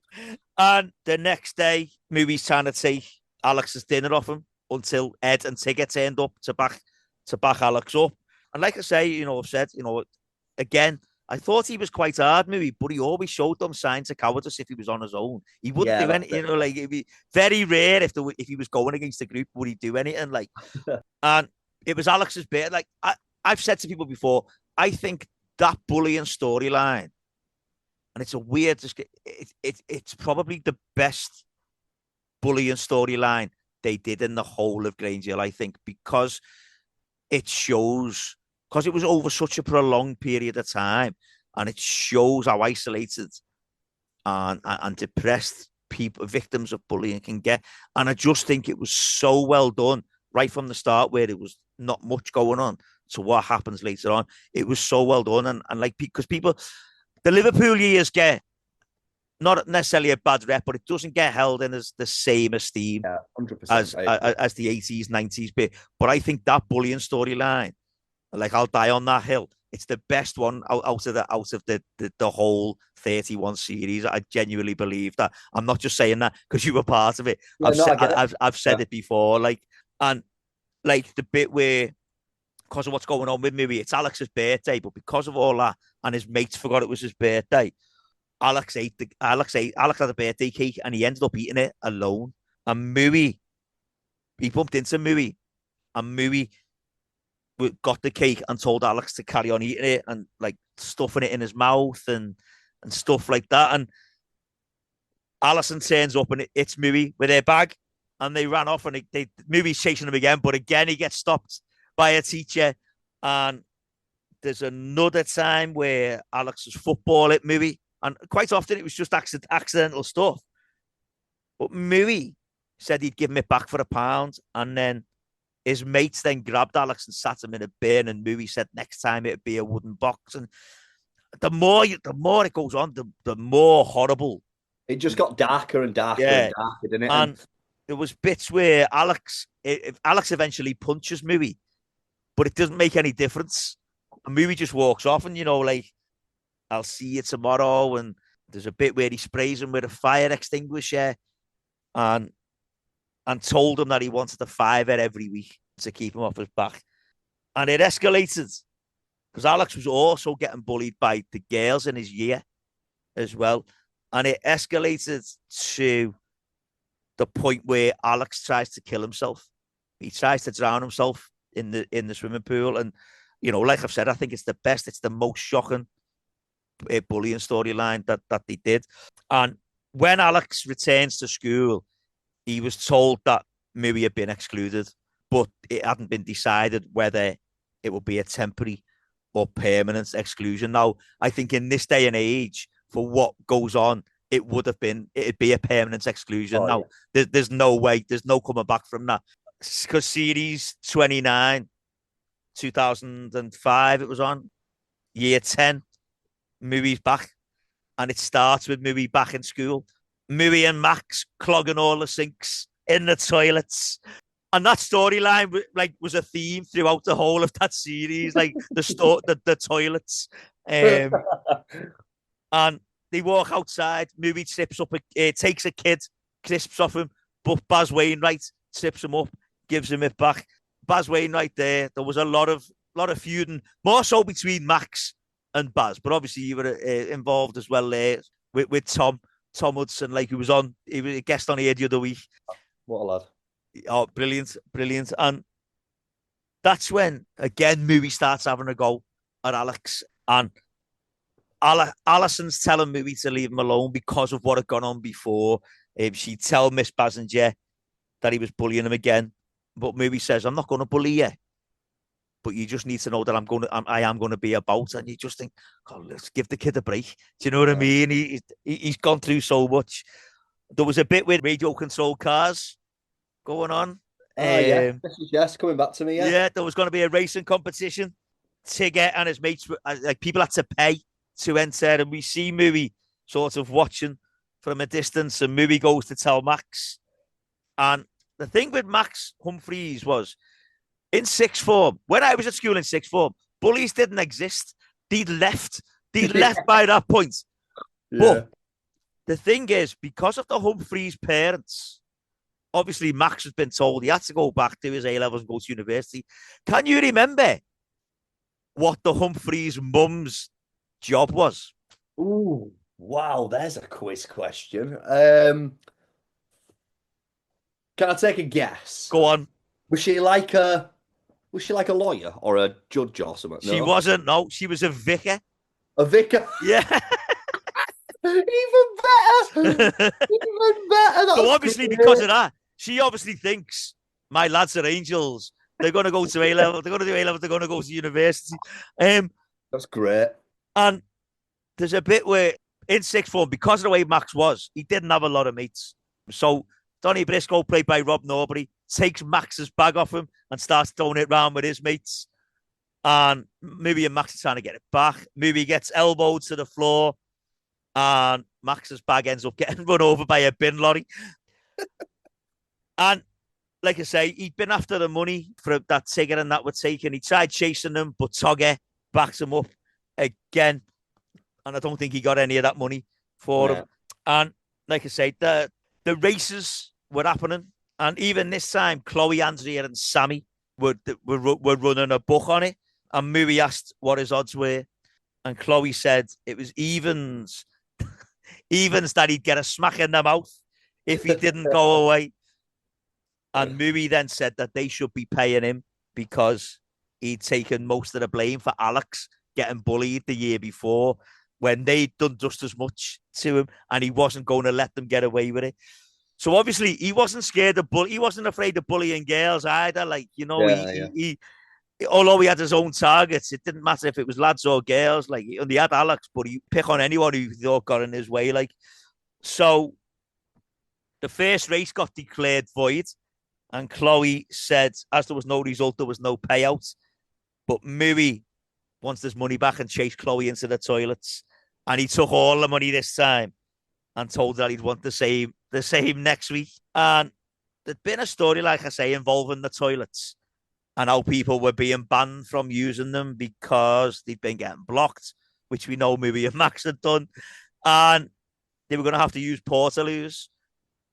And the next day, Mooey's trying to take Alex's dinner off him until Ed and Tigger turned up to back Alex up. And like I say, I've said, again, I thought he was quite hard, Mooey, but he always showed them signs of cowardice if he was on his own. He wouldn't do anything, like it'd be very rare if he was going against the group, would he do anything? Like, and it was Alex's bit. Like I've said to people before, I think that bullying storyline, and it's a weird, it's probably the best bullying storyline they did in the whole of Grange Hill, I think, because it shows, because it was over such a prolonged period of time, and it shows how isolated and depressed people, victims of bullying, can get. And I just think it was so well done right from the start, where there was not much going on, to what happens later on. It was so well done, and like, because people, the Liverpool years get not necessarily a bad rep, but it doesn't get held in as the same esteem 100%, as the 80s, 90s bit. But I think that bullying storyline, like, I'll die on that hill, it's the best one out of the whole 31 series. I genuinely believe that. I'm not just saying that because you were part of it. I've said it before, like, and like the bit where, because of what's going on with Mooey, it's Alex's birthday, but because of all that, and his mates forgot it was his birthday, Alex had a birthday cake and he ended up eating it alone. And Mooey, he bumped into Mooey, and Mooey got the cake and told Alex to carry on eating it, and like stuffing it in his mouth and stuff like that. And Alison turns up and it's Mooey with their bag, and they ran off, and Mooey's chasing him again, but again he gets stopped by a teacher. And there's another time where Alex was football at Mooey, and quite often it was just accidental stuff. But Mooey said he'd give him it back for £1, and then his mates then grabbed Alex and sat him in a bin, and Mooey said next time it'd be a wooden box. And the more it goes on, the more horrible. It just got darker and darker and darker, didn't it? And there was bits where Alex eventually punches Mooey, but it doesn't make any difference. And Mooey just walks off, and like, I'll see you tomorrow. And there's a bit where he sprays him with a fire extinguisher, and told him that he wanted a fiver every week to keep him off his back. And it escalated because Alex was also getting bullied by the girls in his year as well. And it escalated to the point where Alex tries to kill himself. He tries to drown himself in the swimming pool. And, like I've said, I think it's the most shocking bullying storyline that they did. And when Alex returns to school, he was told that Mooey had been excluded, but it hadn't been decided whether it would be a temporary or permanent exclusion. Now, I think in this day and age, for what goes on, it'd be a permanent exclusion. There's no way, there's no coming back from that. Because Series 29, 2005, it was on, year 10, Mooey's back, and it starts with Mooey back in school. Mooey and Max clogging all the sinks in the toilets. And that storyline was a theme throughout the whole of that series, like the toilets. And they walk outside, Mooey trips up, takes a kid, crisps off him, but Baz Wainwright trips him up, gives him it back. Baz Wainwright there was a lot of feuding, more so between Max and Baz, but obviously you were involved as well there with Tom Hudson, like he was a guest on here the other week. What a lad. Oh, brilliant. And that's when, again, Mooey starts having a go at Alex. And Alison's telling Mooey to leave him alone because of what had gone on before. She'd tell Miss Basinger that he was bullying him again. But Mooey says, I'm not going to bully you, but you just need to know that I am going to be about. And you just think, God, let's give the kid a break. Do you know what I mean? He's gone through so much. There was a bit with radio controlled cars going on. Yes, coming back to me. Yeah, there was going to be a racing competition. Tigger and his mates, like, people had to pay to enter, and we see Mooey sort of watching from a distance, and Mooey goes to tell Max. And the thing with Max Humphries was in sixth form, when I was at school in sixth form, bullies didn't exist. They'd left. They'd Yeah, left by that point. But yeah. the thing is, because of the Humphries parents, obviously Max has been told he had to go back to his A levels and go to university. Can you remember what the Humphries mum's job was? Ooh, wow, there's a quiz question. Can I take a guess? Go on. Was she like a was she like a lawyer or a judge or something? She No. wasn't. No, she was a vicar. A vicar? Yeah. Even better. So Even better. That's obviously, because of great. that, she obviously thinks my lads are angels. They're going to go to A level. They're going to do A level. They're going to go to university. Um, That's great. and there's a bit where in sixth form, because of the way Max was, he didn't have a lot of mates. So Donny Briscoe, played by Rob Norbury, takes Max's bag off him and starts throwing it around with his mates. And Mooey and Max are trying to get it back. Mooey gets elbowed to the floor, and Max's bag ends up getting run over by a bin lorry. And like I say, he'd been after the money for that ticket and that were taken. He tried chasing them, but Togger backs him up again. And I don't think he got any of that money for him. And like I say, the races were happening. And even this time, Chloe, Andrea, and Sammy were running a book on it. And Mooey asked what his odds were. And Chloe said it was evens. Evens that he'd get a smack in the mouth if he didn't go away. And Mooey then said that they should be paying him because he'd taken most of the blame for Alex getting bullied the year before when they'd done just as much to him, and he wasn't going to let them get away with it. So obviously he wasn't scared of he wasn't afraid of bullying girls either. Like, you know, Yeah. he although he had his own targets, it didn't matter if it was lads or girls. Like, and he had Alex, but he pick on anyone who thought got in his way. Like, so the first race got declared void, and Chloe said, as there was no result, there was no payout. But Mooey wants his money back and chased Chloe into the toilets. And he took all the money this time and told her that he'd want the same next week. And there'd been a story, like I say, involving the toilets and how people were being banned from using them because they'd been getting blocked, which we know Mooey and Max had done. And they were going to have to use portaloos.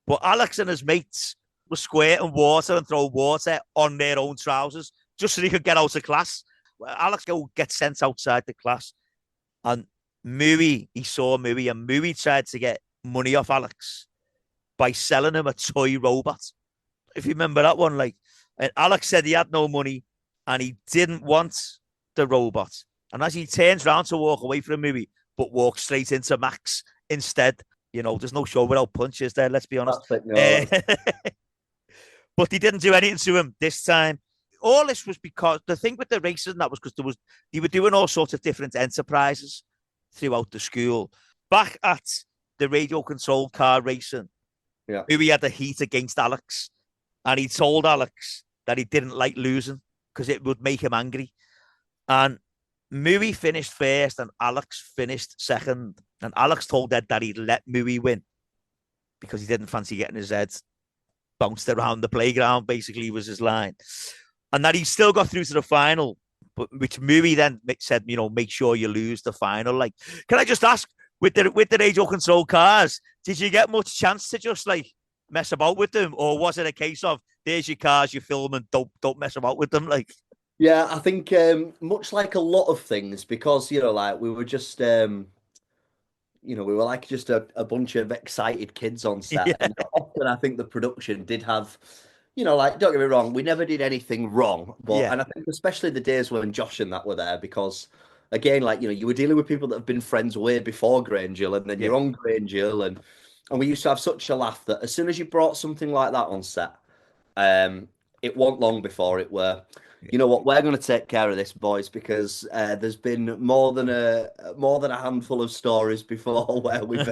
But Alex and his mates were squirting water and throwing water on their own trousers just so they could get out of class. Alex go get sent outside the class. And he saw Mooey, and Mooey tried to get money off Alex by selling him a toy robot. If you remember that one, like, and Alex said he had no money and he didn't want the robot. And as he turns around to walk away from Mooey, but walks straight into Max instead. You know, there's no show without punches there, let's be honest. But he didn't do anything to him this time. All this was because the thing with the racing, that was because they were doing all sorts of different enterprises throughout the school. Back at the radio controlled car racing, Mooey had a heat against Alex, and he told Alex that he didn't like losing because it would make him angry. And Mooey finished first and Alex finished second. And Alex told Dad that he'd let Mooey win because he didn't fancy getting his head bounced around the playground, basically, was his line. And that he still got through to the final, but which Mooey then said, you know, make sure you lose the final. Like, can I just ask, with the radio control cars, did you get much chance to just like mess about with them, or was it a case of there's your cars, you film and don't mess about with them? Like, yeah, I think much like a lot of things, because like we were just we were like just a bunch of excited kids on set, yeah, and often I think the production did have. Like, don't get me wrong, we never did anything wrong. But, yeah, and I think especially the days when Josh and that were there, because again, like, you were dealing with people that have been friends way before Grange Hill, and then yeah. you're on Grange Hill, and we used to have such a laugh that as soon as you brought something like that on set, it wasn't long before it were, you know what, we're going to take care of this, boys, because there's been more than a handful of stories before where we've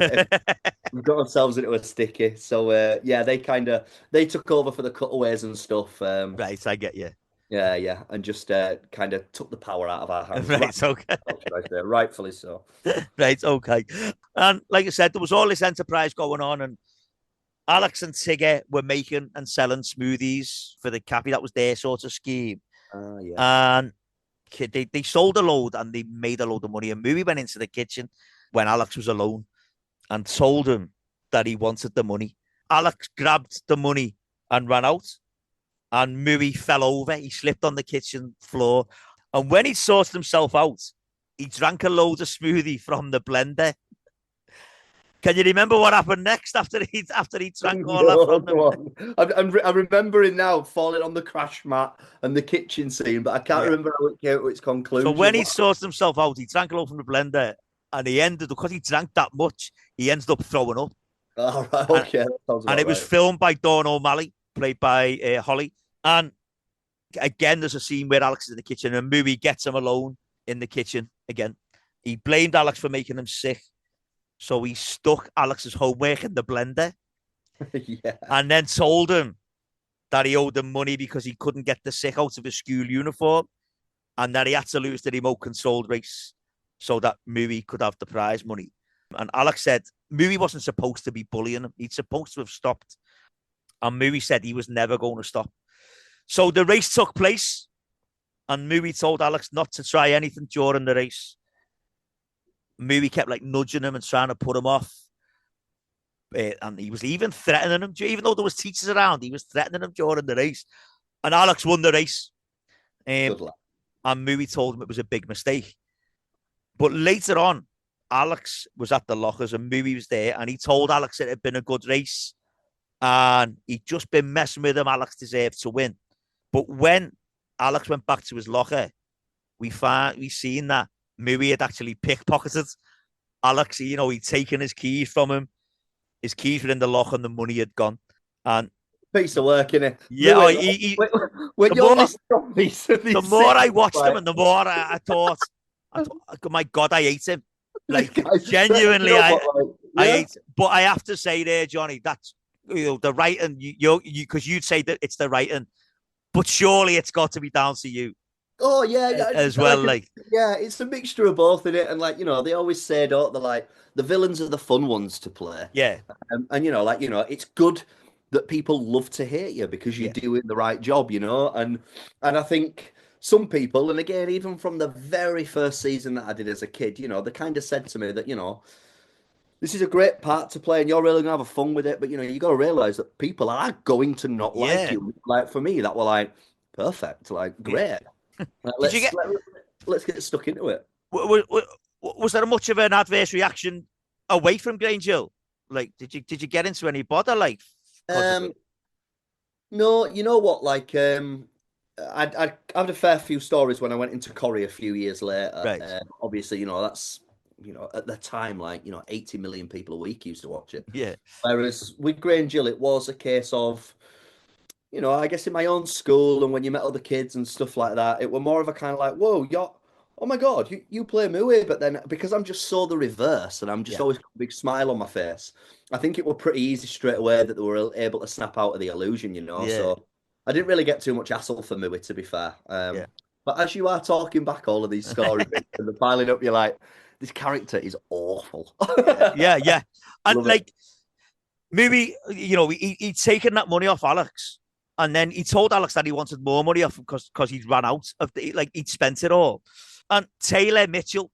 got ourselves into a sticky. So yeah, they took over for the cutaways and stuff. Right, I get you. Yeah, and just kind of took the power out of our hands. Right, okay. Should I say? Rightfully so. Right, okay. And like I said, there was all this enterprise going on, and Alex and Tigger were making and selling smoothies for the cappy. That was their sort of scheme. Yeah. And they sold a load and they made a load of money. And Mooey went into the kitchen when Alex was alone and told him that he wanted the money. Alex grabbed the money and ran out. And Mooey fell over. He slipped on the kitchen floor. And when he sorted himself out, he drank a load of smoothie from the blender. Can you remember what happened next after he drank all that from them? Go on. I'm remembering now falling on the crash mat and the kitchen scene, but I can't remember how it came to its conclusion. So when he sorted himself out, he drank a lot from the blender, and he ended, because he drank that much, he ended up throwing up. All right, okay. And it was filmed by Dawn O'Malley, played by Holly. And again, there's a scene where Alex is in the kitchen and Mooey gets him alone in the kitchen again. He blamed Alex for making him sick. So he stuck Alex's homework in the blender. Yeah. And then told him that he owed him money because he couldn't get the sick out of his school uniform, and that he had to lose the remote controlled race so that Mooey could have the prize money. And Alex said Mooey wasn't supposed to be bullying him. He'd supposed to have stopped. And Mooey said he was never going to stop. So the race took place, and Mooey told Alex not to try anything during the race. Mooey kept like nudging him and trying to put him off. And he was even threatening him, even though there was teachers around, he was threatening him during the race. And Alex won the race. And Mooey told him it was a big mistake. But later on, Alex was at the lockers and Mooey was there, and he told Alex it had been a good race. And he'd just been messing with him. Alex deserved to win. But when Alex went back to his locker, we seen that Mooey had actually pickpocketed Alex. He'd taken his keys from him. His keys were in the lock and the money had gone. And piece of work, innit? Yeah, the more I watched him and the more I thought, my God, I hate him. Like, genuinely, I hate him. But I have to say there, Johnny, that's the writing, because you'd say that it's the writing, but surely it's got to be down to you. Oh yeah, as well. Yeah, it's a mixture of both in it, and they always say, don't they? Like the villains are the fun ones to play. Yeah, and it's good that people love to hate you because you're doing the right job, and I think some people, and again, even from the very first season that I did as a kid, they kind of said to me that this is a great part to play, and you're really gonna have fun with it, but you got to realize that people are going to not like you. Like for me, that were like perfect, like great. Yeah. Let's get stuck into it. Was there much of an adverse reaction away from Grange Hill? Like, did you get into any bother? Like, no, you know what? Like, I had a fair few stories when I went into Corrie a few years later. Right. Obviously, that's at the time, like 80 million people a week used to watch it. Yeah. Whereas with Grange Hill, it was a case of, I guess in my own school and when you met other kids and stuff like that, it were more of a kind of like, whoa, oh my God, you play Mooey. But then because I'm just so the reverse and I'm just always got a big smile on my face, I think it were pretty easy straight away that they were able to snap out of the illusion, Yeah. So I didn't really get too much hassle for Mooey, to be fair. But as you are talking back all of these stories and they're piling up, you're like, this character is awful. Yeah. And like, Mooey, he'd taken that money off Alex. And then he told Alex that he wanted more money off him because he'd run out of he'd spent it all. And Taylor Mitchell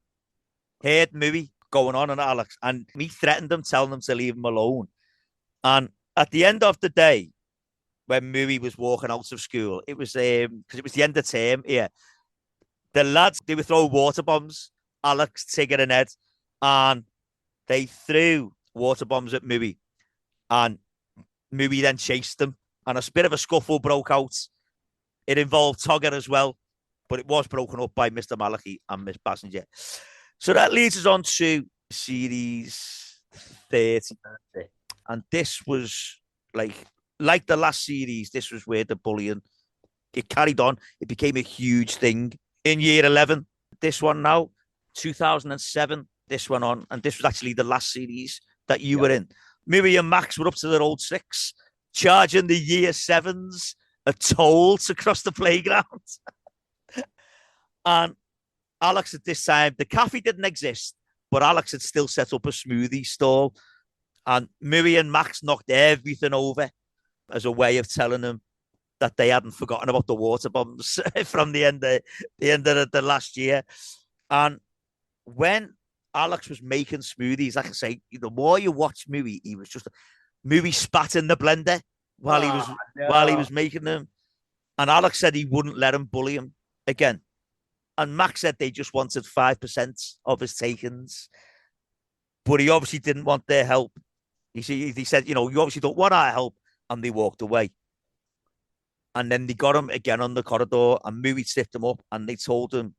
heard Mooey going on Alex, and he threatened him, telling him to leave him alone. And at the end of the day, when Mooey was walking out of school, it was because it was the end of term. Yeah, the lads, they were throwing water bombs. Alex, Tigger, and Ed, and they threw water bombs at Mooey, and Mooey then chased them. And a bit of a scuffle broke out. It involved Togger as well, but it was broken up by Mr. Malachy and Miss Bassinger. So that leads us on to series 30. And this was like the last series, this was where the bullying, it carried on. It became a huge thing in year 11. This one now, 2007, this went on. And this was actually the last series that you were in. Mooey and Max were up to their old tricks, charging the year 7s a toll to cross the playground. And Alex at this time, the cafe didn't exist, but Alex had still set up a smoothie stall. And Mooey and Max knocked everything over as a way of telling them that they hadn't forgotten about the water bombs from the last year. And when Alex was making smoothies, like I say, the more you watch Mooey, Mooey spat in the blender while he was making them. And Alex said he wouldn't let him bully him again. And Max said they just wanted 5% of his takings, but he obviously didn't want their help. He said, you obviously don't want our help, and they walked away. And then they got him again on the corridor, and Mooey tipped him up, and they told him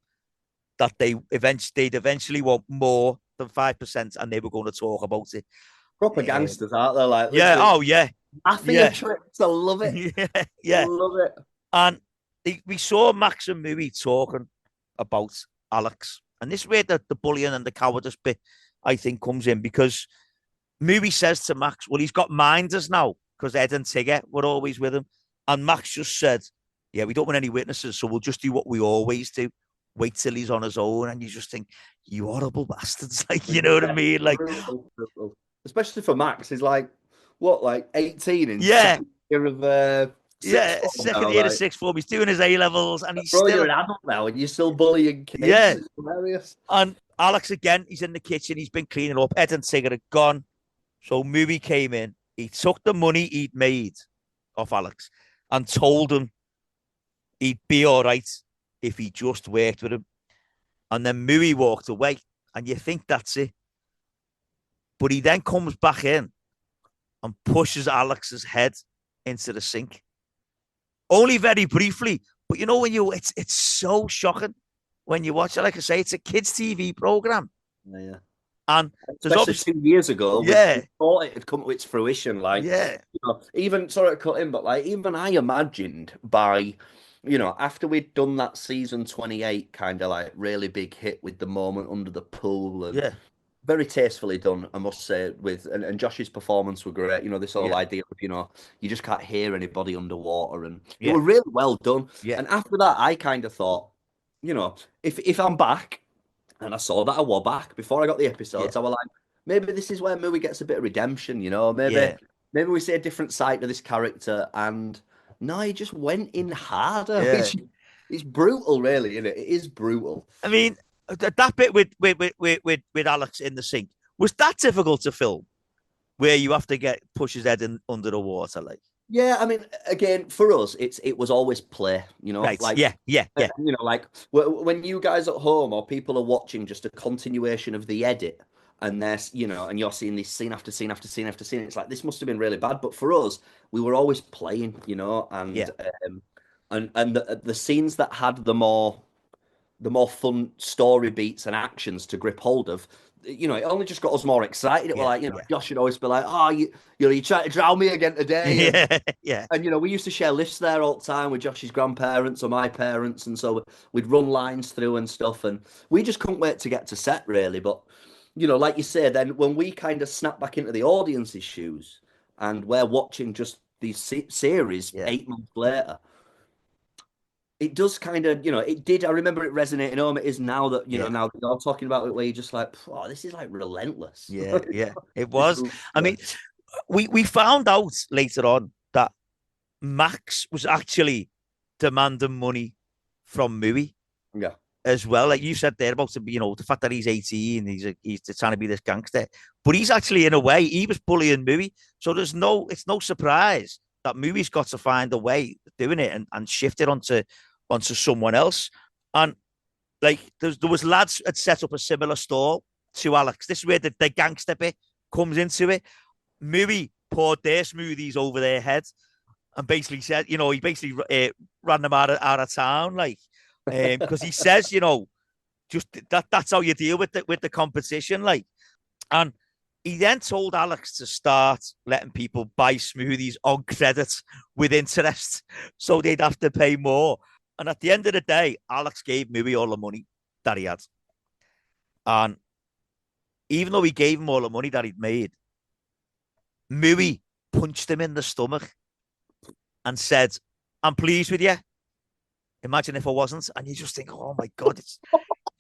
that they'd eventually want more than 5%, and they were going to talk about it. Proper gangsters, aren't they? Like, yeah, oh yeah, mafia tricks. I love it. yeah, I love it. And we saw Max and Mooey talking about Alex, and this is where the bullying and the cowardice bit, I think, comes in, because Mooey says to Max, well, he's got minders now because Ed and Tigger were always with him. And Max just said, yeah, we don't want any witnesses, so we'll just do what we always do. Wait till he's on his own. And you just think, you horrible bastards. Like, you know what I mean? Like, brutal. Especially for Max, he's like, what, like 18 in second year of second year of sixth form. He's doing his A-levels, and he's still... You're an adult now, and you're still bullying kids. Yeah. It's hilarious. And Alex, again, he's in the kitchen. He's been cleaning up. Ed and Tigger had gone. So Mooey came in. He took the money he'd made off Alex and told him he'd be all right if he just worked with him. And then Mooey walked away. And you think that's it. But he then comes back in and pushes Alex's head into the sink. Only very briefly. But it's so shocking when you watch it. Like I say, it's a kids' TV program. Yeah. And especially 2 years ago, we thought it had come to its fruition. Like, even, sorry to cut in, but like, even I imagined by, after we'd done that season 28 kind of like really big hit with the moment under the pool, and very tastefully done, I must say, and Josh's performance were great. This whole idea of, you just can't hear anybody underwater, and it were really well done. Yeah. And after that, I kind of thought, if I'm back. And I saw that I was back before I got the episodes. I was like, maybe this is where Mooey gets a bit of redemption, Maybe we see a different side to this character. And no, he just went in harder. Yeah. It's brutal, really, isn't it? It is brutal. I mean, that bit with Alex in the sink, was that difficult to film? Where you have to push his head in under the water, like? Yeah, I mean, again, for us, it was always play, Right. like, like when you guys at home or people are watching just a continuation of the edit, and there's, and you're seeing this scene after scene after scene after scene, it's like, this must have been really bad. But for us, we were always playing, and the scenes that had the more fun story beats and actions to grip hold of, it only just got us more excited. It was like, Josh would always be like, oh, you're trying to drown me again today. And, we used to share lifts there all the time with Josh's grandparents or my parents. And so we'd run lines through and stuff. And we just couldn't wait to get to set, really. But, like you say, then when we kind of snap back into the audience's shoes and we're watching just these series 8 months later, it does kind of, it did. I remember it resonating home. It is now that, now that you're talking about it, where you're just like, oh, this is like relentless. Yeah, it was. I mean, we found out later on that Max was actually demanding money from Mooey. Yeah. As well. Like you said there about, the fact that he's 18, he's trying to be this gangster. But he's actually, in a way, he was bullying Mooey. So it's no surprise that Mooey's got to find a way of doing it and shift it onto someone else. And like there was lads had set up a similar stall to Alex. This is where the gangster bit comes into it. Mooey poured their smoothies over their heads and basically said, he basically ran them out of town, like, because he says, just that's how you deal with the competition, like. And he then told Alex to start letting people buy smoothies on credit with interest, so they'd have to pay more. And at the end of the day, Alex gave Mooey all the money that he had. And even though he gave him all the money that he'd made, Mooey punched him in the stomach and said, I'm pleased with you. Imagine if I wasn't. And you just think, oh my God, it's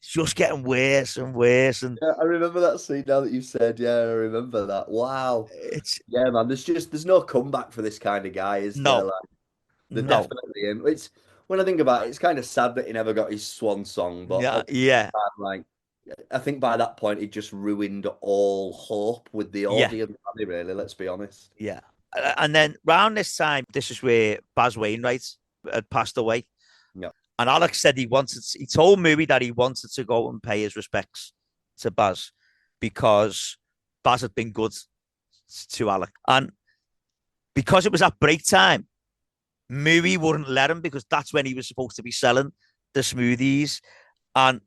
just getting worse and worse. And Yeah, I remember that scene now that you said. Yeah, I remember that. Wow. it's Yeah, man. There's no comeback for this kind of guy, is there? no, Like, they're no. definitely in. It's when I think about it, it's kind of sad that he never got his swan song. But Yeah, at the yeah, same time, like, I think by that point he just ruined all hope with the yeah, audience. Hadn't he, really, let's be honest. yeah. And then round this time, this is where Baz Wainwright had passed away. Yeah. And Alex said he told Mooey that he wanted to go and pay his respects to Baz because Baz had been good to Alex. And because it was at break time, Mooey wouldn't let him because that's when he was supposed to be selling the smoothies. And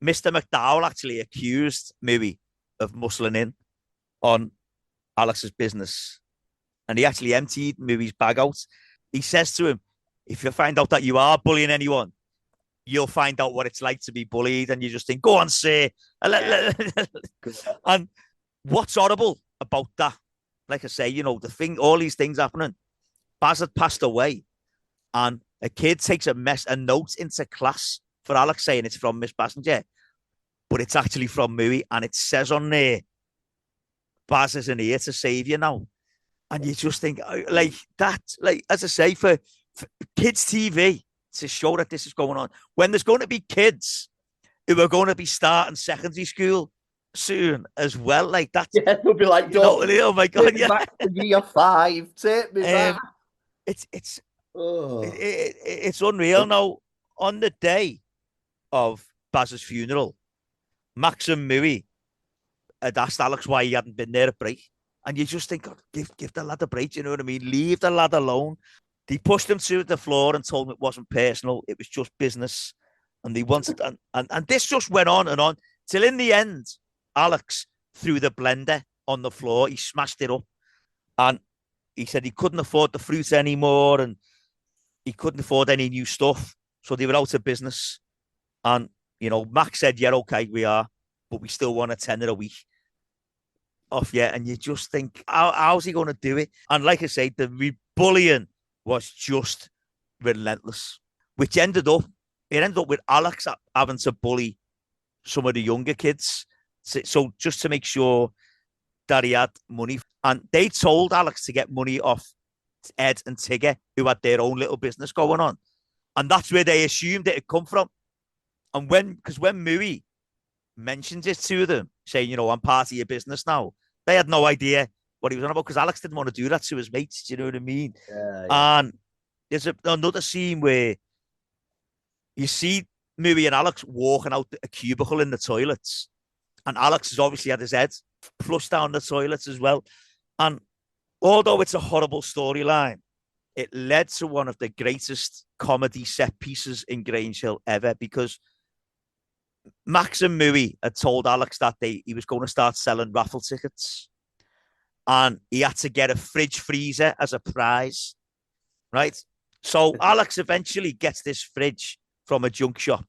Mr. McDowell actually accused Mooey of muscling in on Alex's business. And he actually emptied Mooey's bag out. He says to him, if you find out that you are bullying anyone, you'll find out what it's like to be bullied. And you just think, go on, say. Yeah. And what's horrible about that? Like I say, all these things happening. Baz had passed away, and a kid takes a note into class for Alex saying it's from Miss Passenger, but it's actually from Mooey, and it says on there, Baz isn't here to save you now. And you just think, like that, like, as I say, for kids' TV to show that this is going on, when there's going to be kids who are going to be starting secondary school soon as well, like that. Yeah, they'll be like, oh my God, take me yeah. back to year 5. Take me back. It's Oh. it's unreal. Now, on the day of Baz's funeral, Max and Mooey had asked Alex why he hadn't been there at break. And you just think, God, give the lad a break, you know what I mean? Leave the lad alone. They pushed him to the floor and told him it wasn't personal, it was just business. And they wanted, and this just went on till in the end, Alex threw the blender on the floor. He smashed it up. And he said he couldn't afford the fruit anymore and he couldn't afford any new stuff. So they were out of business. And, Max said, yeah, okay, we are, but we still want a tenner a week off yet. And you just think, how's he going to do it? And like I say, the bullying was just relentless, which ended up with Alex having to bully some of the younger kids. So just to make sure that he had money. And they told Alex to get money off Ed and Tigger, who had their own little business going on. And that's where they assumed it had come from. And because when Mooey mentioned it to them, saying, I'm part of your business now, they had no idea what he was on about because Alex didn't want to do that to his mates. Do you know what I mean? Yeah. And there's another scene where you see Mooey and Alex walking out a cubicle in the toilets. And Alex has obviously had his head flushed down the toilets as well. And although it's a horrible storyline, it led to one of the greatest comedy set pieces in Grange Hill ever because Max and Mooey had told Alex that he was going to start selling raffle tickets and he had to get a fridge freezer as a prize, right? So Alex eventually gets this fridge from a junk shop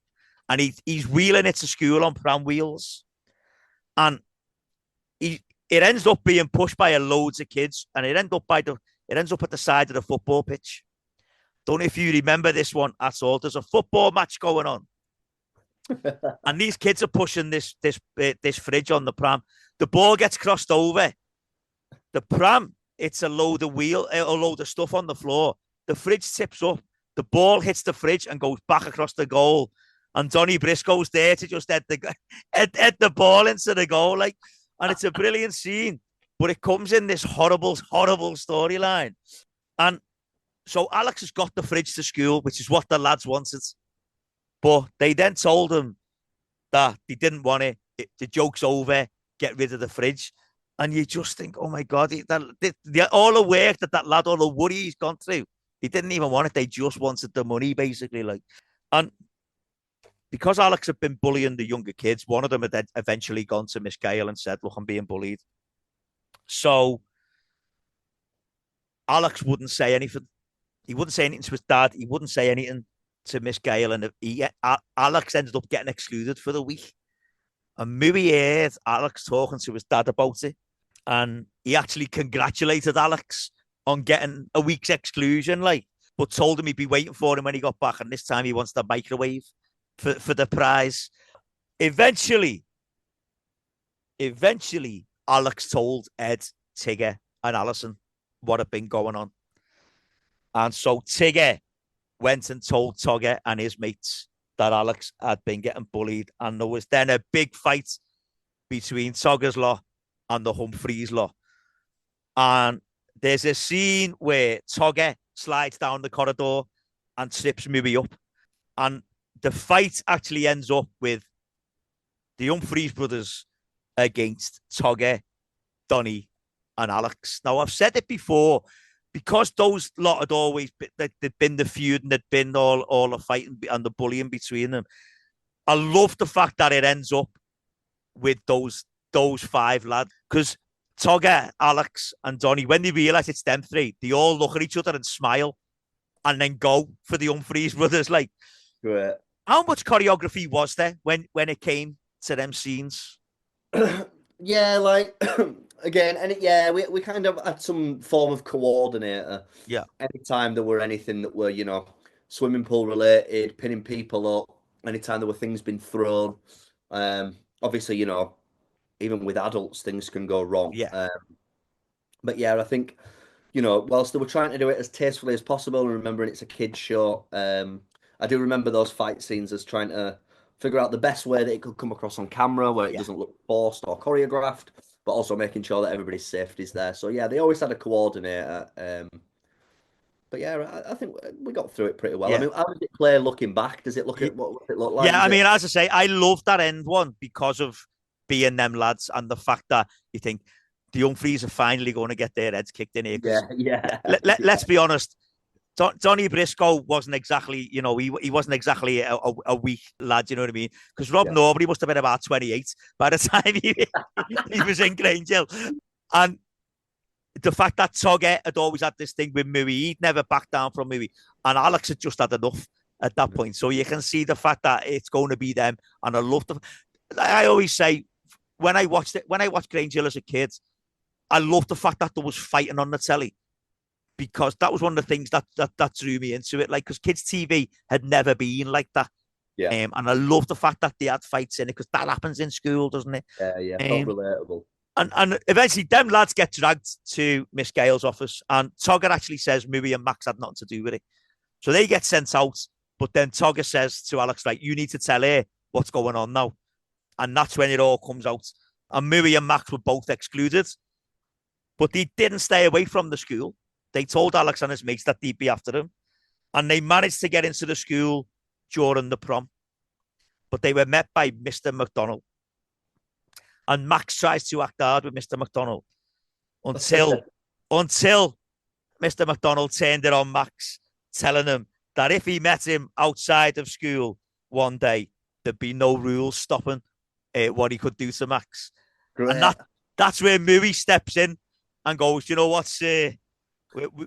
and he's wheeling it to school on pram wheels. And it ends up being pushed by loads of kids and it ends up at the side of the football pitch. Don't know if you remember this one at all. There's a football match going on. And these kids are pushing this fridge on the pram. The ball gets crossed over. The pram, it's a load of stuff on the floor. The fridge tips up. The ball hits the fridge and goes back across the goal. And Donny Briscoe's there to just head the ball into the goal. And it's a brilliant scene. But it comes in this horrible, horrible storyline. And so Alex has got the fridge to school, which is what the lads wanted. But they then told him that they didn't want it. The joke's over. Get rid of the fridge. And you just think, oh my God, all the work that lad, all the worry he's gone through, he didn't even want it. They just wanted the money, basically. And because Alex had been bullying the younger kids, one of them had eventually gone to Miss Gale and said, look, I'm being bullied. So Alex wouldn't say anything. He wouldn't say anything to his dad. He wouldn't say anything to Miss Gale. And Alex ended up getting excluded for the week. And Mooey heard Alex talking to his dad about it. And he actually congratulated Alex on getting a week's exclusion. but told him he'd be waiting for him when he got back. And this time he wants the microwave for the prize. Eventually, Alex told Ed, Tigger, and Alison what had been going on. And so Tigger went and told Togger and his mates that Alex had been getting bullied. And there was then a big fight between Togger's lot and the Humphries lot. And there's a scene where Togger slides down the corridor and trips Mooey up. And the fight actually ends up with the Humphries brothers against Togger, Donny, and Alex. Now, I've said it before, because those lot had always been, they'd been the feud and they'd been all the fighting and the bullying between them. I love the fact that it ends up with those 5 lads, because Togger, Alex, and Donny, when they realise it's them 3, they all look at each other and smile and then go for the Humphries brothers. Like, Great. How much choreography was there when it came to them scenes? Yeah, like again, and we kind of had some form of coordinator. Yeah. Anytime there were anything that were, swimming pool related, pinning people up, anytime there were things being thrown. Obviously, even with adults, things can go wrong. Yeah. But yeah, I think, whilst they were trying to do it as tastefully as possible and remembering it's a kid's show, I do remember those fight scenes as trying to figure out the best way that it could come across on camera, where it doesn't look forced or choreographed, but also making sure that everybody's safety is there. So yeah, they always had a coordinator. But yeah, I think we got through it pretty well. Yeah. I mean, how does it play looking back? Does it look at what it look like? Yeah, I mean, as I say, I love that end one because of being them lads and the fact that you think the Humphries are finally going to get their heads kicked in here. Yeah. Let's be honest. Donny Briscoe wasn't exactly, he wasn't exactly a weak lad, you know what I mean? Because Rob Norbury must have been about 28 by the time he was in Grange Hill. And the fact that Togger had always had this thing with Mooey, he'd never backed down from Mooey. And Alex had just had enough at that point. So you can see the fact that it's going to be them. And I love I always say, when I watched Grange Hill as a kid, I loved the fact that there was fighting on the telly, because that was one of the things that drew me into it. Like, because kids' TV had never been like that. Yeah. And I love the fact that they had fights in it, because that happens in school, doesn't it? Yeah, felt relatable. And eventually, them lads get dragged to Miss Gale's office, and Togger actually says Mooey and Max had nothing to do with it. So they get sent out, but then Togger says to Alex, like, you need to tell her what's going on now. And that's when it all comes out. And Mooey and Max were both excluded, but they didn't stay away from the school. They told Alex and his mates that they'd be after him, and they managed to get into the school during the prom. But they were met by Mr. McDonald. And Max tries to act hard with Mr. McDonald until Mr. McDonald turned it on Max, telling him that if he met him outside of school one day, there'd be no rules stopping what he could do to Max. Great. And that's where Mooey steps in and goes, you know what,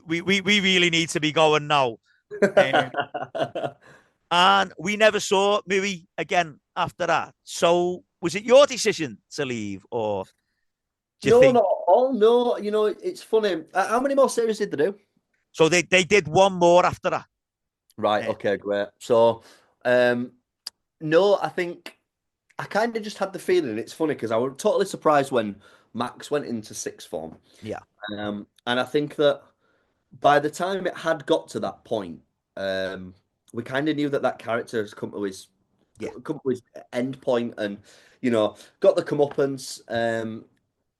we really need to be going now. And we never saw Mooey again after that. So was it your decision to leave, or do you think? Not at all. No, it's funny. How many more series did they do? So they did one more after that. Right. Okay. Great. So, no, I think I kind of just had the feeling. It's funny because I was totally surprised when Max went into sixth form. Yeah. And I think that by the time it had got to that point, we kind of knew that character has come to his end point, and got the comeuppance. And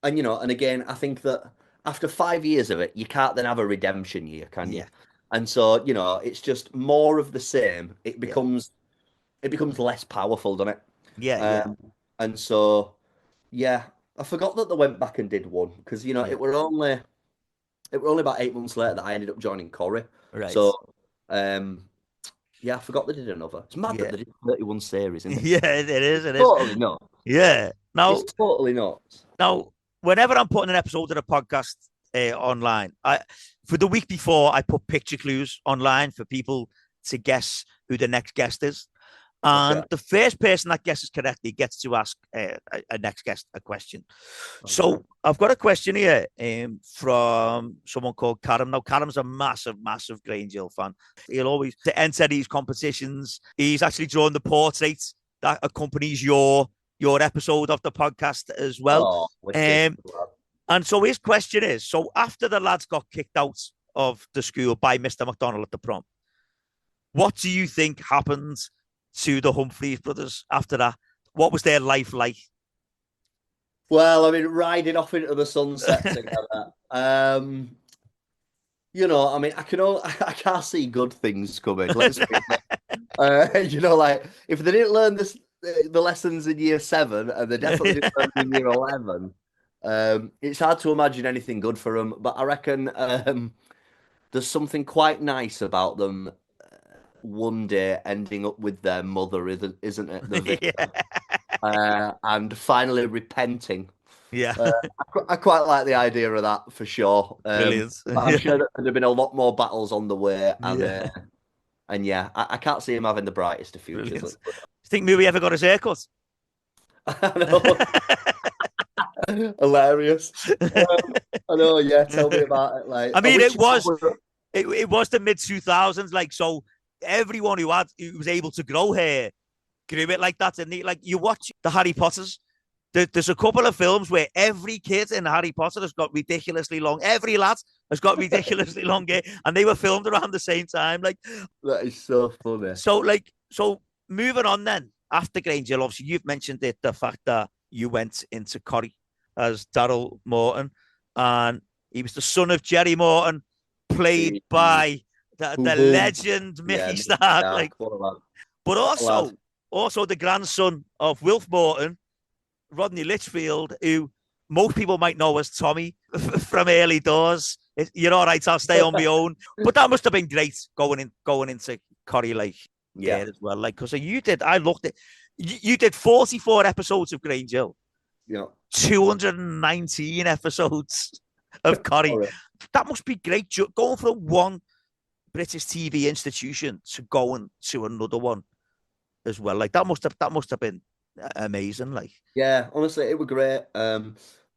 again, I think that after 5 years of it, you can't then have a redemption year, can you? And so it's just more of the same. It becomes less powerful, doesn't it? Yeah. And so I forgot that they went back and did one, because it were only about 8 months later that I ended up joining Corrie. Right. So I forgot they did another. It's mad that they did 31 series, isn't it? Yeah, it is. Totally nuts. Yeah. Now it's totally nuts. Now, whenever I'm putting an episode of the podcast online, for the week before, I put picture clues online for people to guess who the next guest is. Okay. And the first person that guesses correctly gets to ask a next guest a question. Okay. So I've got a question here from someone called Karam. Now, Karam's a massive, massive Grange Hill fan. He'll always to enter these competitions. He's actually drawn the portrait that accompanies your episode of the podcast as well. Oh, wicked. Um, and so his question is: so after the lads got kicked out of the school by Mr. McDonald at the prom, what do you think happened to the Humphries brothers after that? What was their life like? Well, I mean, riding off into the sunset together. I mean, I can't see good things coming. Let's be like if they didn't learn the lessons in year 7, and they definitely didn't learn them in year 11. It's hard to imagine anything good for them. But I reckon there's something quite nice about them one day ending up with their mother, isn't it? The Yeah. victim, and finally repenting. Yeah. I quite like the idea of that for sure. Brilliant. But I'm sure that there'd have been a lot more battles on the way, Yeah. and yeah, I can't see him having the brightest of futures. Brilliant. You think Mooey ever got his haircut? I know, hilarious. I know, yeah. Tell me about it. Like, I I mean, wish it was the mid 2000s, like so everyone who was able to grow hair grew it like that. And like you watch the Harry Potters, there's a couple of films where every kid in Harry Potter has got ridiculously long. Every lad has got ridiculously long hair, and they were filmed around the same time. Like that is so funny. so moving on then after Grange Hill, obviously you've mentioned it, the fact that you went into Corrie as Daryl Morton, and he was the son of Jerry Morton, played by the Boom. legend Yeah, Mickey Mickey Stark. Stark. Like, What a lad. but What a lad. also the grandson of Wilf Morton, Rodney Litchfield, who most people might know as Tommy from Early Doors. You're all right, I'll stay on my own. But that must have been great going into Corrie like Yeah. there as well. Like, because I looked at you did 44 episodes of Grange Hill, Yeah. 219 episodes of Corrie. That must be great going from one British TV institution to going to another one as well. Like that must have been amazing. Like, Yeah, honestly, it was great.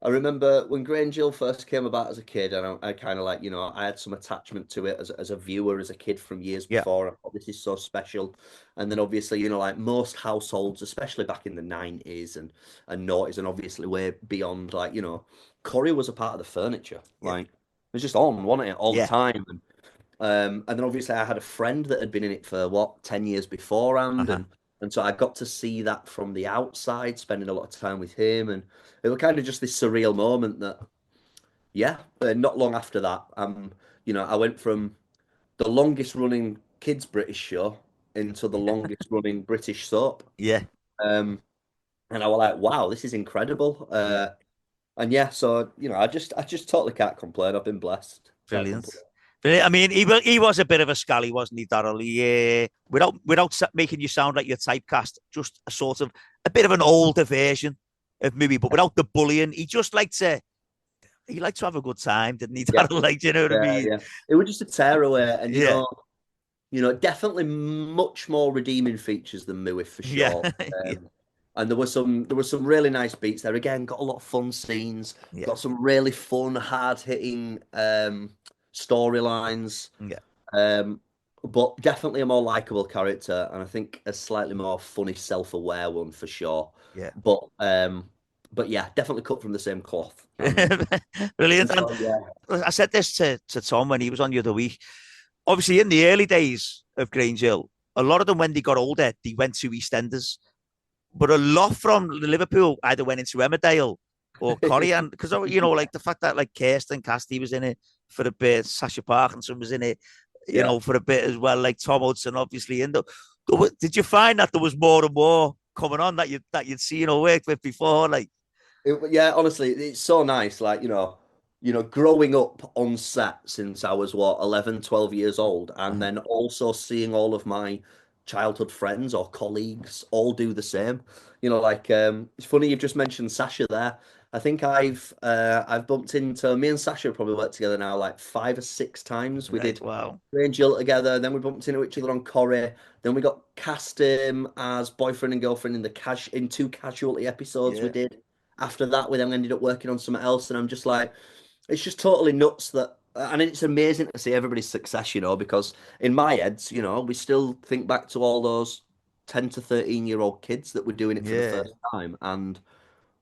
I remember when Grange Hill first came about as a kid, and I kind of like, I had some attachment to it as a viewer, as a kid from years yeah, before. I thought this is so special. And then obviously, like most households, especially back in the 90s and noughties, and obviously way beyond, like, Corrie was a part of the furniture. yeah, Like, it was just on, wasn't it, all the yeah, time? And then obviously I had a friend that had been in it for 10 years beforehand, uh-huh. and so I got to see that from the outside, spending a lot of time with him, and it was kind of just this surreal moment that, yeah, not long after that, I went from the longest running kids British show into the longest running British soap, Yeah, um, and I was like, wow, this is incredible, yeah, and yeah, so I just totally can't complain. I've been blessed, can't brilliant. complain. I mean, he was a bit of a scally, wasn't he, Daryl? Without making you sound like you're typecast, just a sort of a bit of an older version of Mooey, but without the bullying. He liked to have a good time, didn't he, Yeah, Daryl? Like, do you know what I yeah, mean? yeah. It was just a tearaway, and Yeah, definitely much more redeeming features than Mooey for yeah, sure. yeah, And there were some really nice beats there. Again, got a lot of fun scenes, yeah, got some really fun, hard hitting storylines. yeah, But definitely a more likable character, and I think a slightly more funny, self-aware one for sure. yeah. But yeah, definitely cut from the same cloth. And Brilliant. And so yeah, I said this to Tom when he was on the other week. Obviously, in the early days of Grange Hill, a lot of them, when they got older, they went to EastEnders. But a lot from Liverpool either went into Emmerdale or Corrie, and because like the fact that like Kirsten Casti was in it for a bit, Sasha Parkinson was in it, yeah. for a bit as well, like Tom Hudson, obviously. And did you find that there was more and more coming on that you'd seen or worked with before? Like, Yeah, honestly, it's so nice. Like, growing up on set since I was 11, 12 years old, and uh-huh. then also seeing all of my childhood friends or colleagues all do the same. It's funny you've just mentioned Sasha there. I think I've bumped into me and Sasha have probably worked together now like 5 or 6 times. We Right. did Wow. Grange Hill together, then we bumped into each other on Corrie, then we got cast as boyfriend and girlfriend in 2 Casualty episodes we Yeah. did. After that, we then ended up working on something else, and I'm just like, it's just totally nuts that, and it's amazing to see everybody's success, because in my head, we still think back to all those 10 to 13-year-old kids that were doing it for the Yeah. first time, and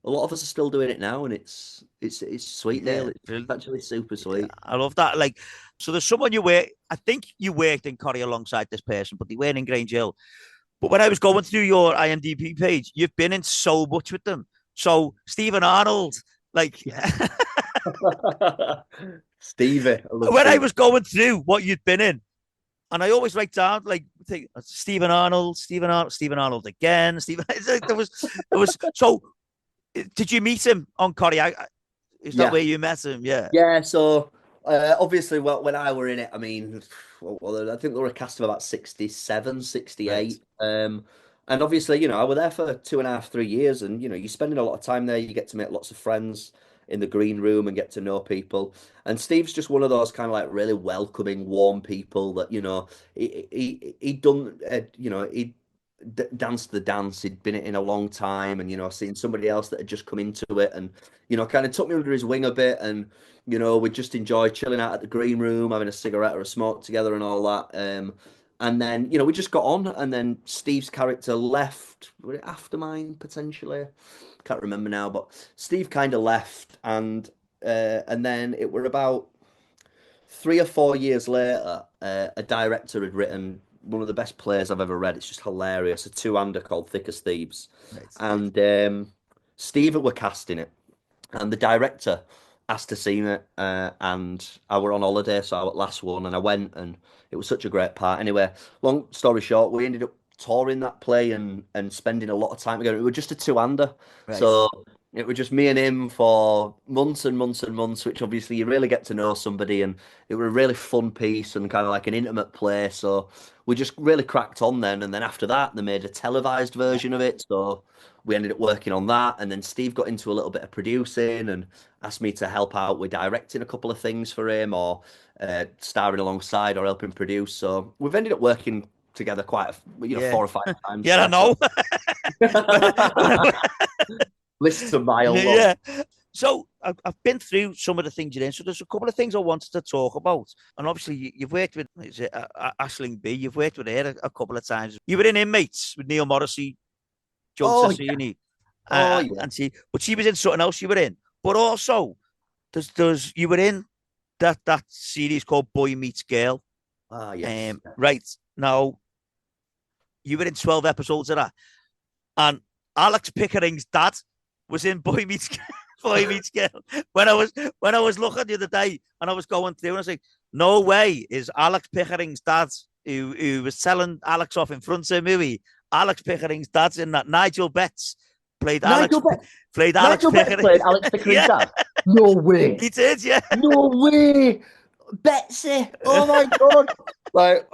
a lot of us are still doing it now, and it's sweet, Neil. Yeah. It's Brilliant. actually super Yeah. sweet. I love that. Like, so there's someone you work. I think you worked in Corrie alongside this person, but they weren't in Grange Hill. But when I was going through your IMDb page, you've been in so much with them. So Stephen Arnold, like Stevie, I love when I Stevie. was going through what you'd been in, and I always write down like think, Stephen Arnold, Stephen Arnold, Stephen Arnold again. Stephen, there was. So did you meet him on Corrie? Is that Yeah, where you met him? Yeah. yeah. So obviously, well, when I were in it, I mean, I think there were a cast of about 67, Right. 68. And obviously, I was there for 2.5, 3 years, and you're spending a lot of time there. You get to make lots of friends in the green room and get to know people. And Steve's just one of those kind of like really welcoming, warm people that he'd done, he danced the dance. He'd been in a long time, and seeing somebody else that had just come into it, and kind of took me under his wing a bit, and we just enjoy chilling out at the green room, having a cigarette or a smoke together, and all that. And then we just got on, and then Steve's character left. Was it after mine potentially? Can't remember now, but Steve kind of left, and then it were about 3 or 4 years later, a director had written one of the best plays I've ever read. It's just hilarious. A two-hander called Thick as Thieves, Right. and Steve were casting it, and the director asked to see me, and I were on holiday, so I was last one, and I went, and it was such a great part. Anyway, long story short, we ended up touring that play and spending a lot of time together. It was just a two-hander, Right. so it was just me and him for months and months and months, which obviously you really get to know somebody, and it was a really fun piece and kind of like an intimate play. So we just really cracked on then, and then after that, they made a televised Yeah. version of it. So we ended up working on that, and then Steve got into a little bit of producing and asked me to help out with directing a couple of things for him, or starring alongside or helping produce. So we've ended up working together quite Yeah. 4 or 5 times. Yeah, I Yeah, so know. lists a mile long. Yeah. So I've been through some of the things you're in. So there's a couple of things I wanted to talk about. And obviously, you've worked with is it, Aisling B. You've worked with her a couple of times. You were in Inmates with Neil Morrissey, Joe Oh yeah, Sassini, oh yeah. and but she was in something else you were in. But also, there's you were in that series called Boy Meets Girl. Ah yes. Right now, you were in 12 episodes of that. And Alex Pickering's dad was in Boy Meets Boy Meets Girl. When I was looking the other day and I was going through and I was like, no way is Alex Pickering's dad who was telling Alex off in front of Mooey. Alex Pickering's dad's in that. Nigel Betts played Alex Nigel Bet played Alex Nigel Betts Pickering. played Alex Pickering's Yeah, dad. No way. he did. Yeah, No way. Betsy. Oh my God. Like,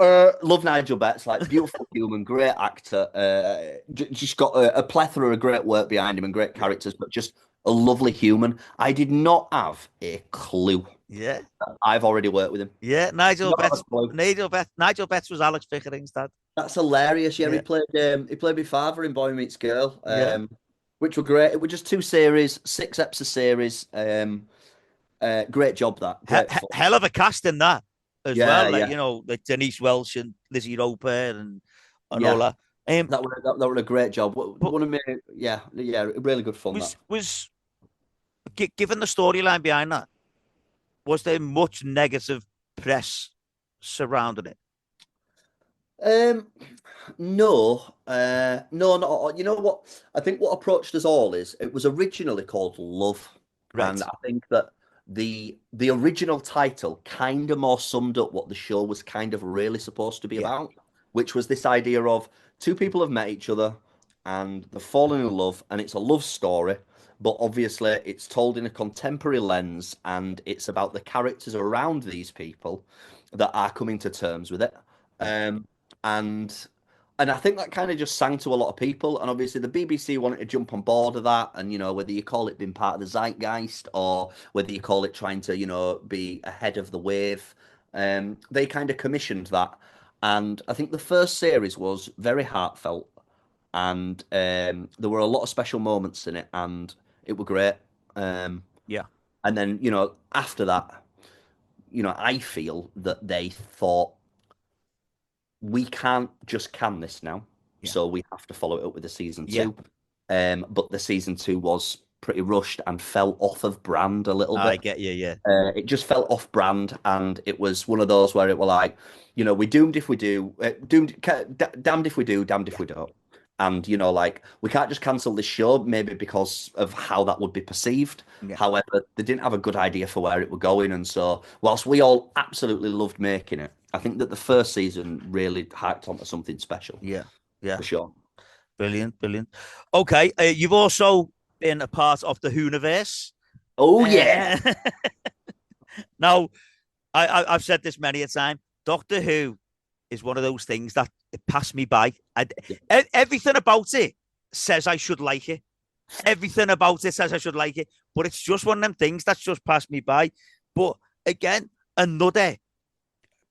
love Nigel Betts. Like, beautiful human, great actor. Just got a plethora of great work behind him and great characters, but just a lovely human. I did not have a clue. yeah, I've already worked with him. yeah. Nigel Not have Betts. a clue. Nigel Betts was Alex Pickering's dad. That's hilarious. Yeah, Yeah, he played my father in Boy Meets Girl, yeah. which were great. It was just 2 series, 6 episode series. Great job that. Great fun. Hell of a cast in that as Yeah, well. Like yeah, like Denise Welch and Lizzie Roper and all yeah. that. That were a great job. But One of me, yeah, yeah, really good fun that. was given the storyline behind that, was there much negative press surrounding it? Um, no, no, not. You know what? I think what approached us all is it was originally called Love, and Right. I think that the original title kind of more summed up what the show was kind of really supposed to be Yeah. about, which was this idea of two people have met each other and they've fallen in love, and it's a love story, but obviously it's told in a contemporary lens, and it's about the characters around these people that are coming to terms with it. Yeah. And And I think that kind of just sang to a lot of people. And obviously, the BBC wanted to jump on board of that. And, whether you call it being part of the zeitgeist or whether you call it trying to, be ahead of the wave, they kind of commissioned that. And I think the first series was very heartfelt. And there were a lot of special moments in it. And it were great. Um, Yeah, and then, after that, I feel that they thought we can't just can this now, yeah, so we have to follow it up with a season yeah. two. But the season two was pretty rushed and fell off of brand a little I bit. get you. Yeah, It just fell off brand, and it was one of those where it were like, we doomed if we do, damned if we do, damned if yeah, we don't. And like we can't just cancel this show, maybe because of how that would be perceived. yeah, However, they didn't have a good idea for where it were going, and so whilst we all absolutely loved making it, I think that the first season really hyped onto something special yeah, yeah. for sure. Brilliant, brilliant. Okay, you've also been a part of the Hooniverse. Oh yeah, Uh, now, I've said this many a time. Doctor Who is one of those things that it passed me by. Everything about it says I should like it. Everything about it says I should like it, but it's just one of them things that's just passed me by. But again, another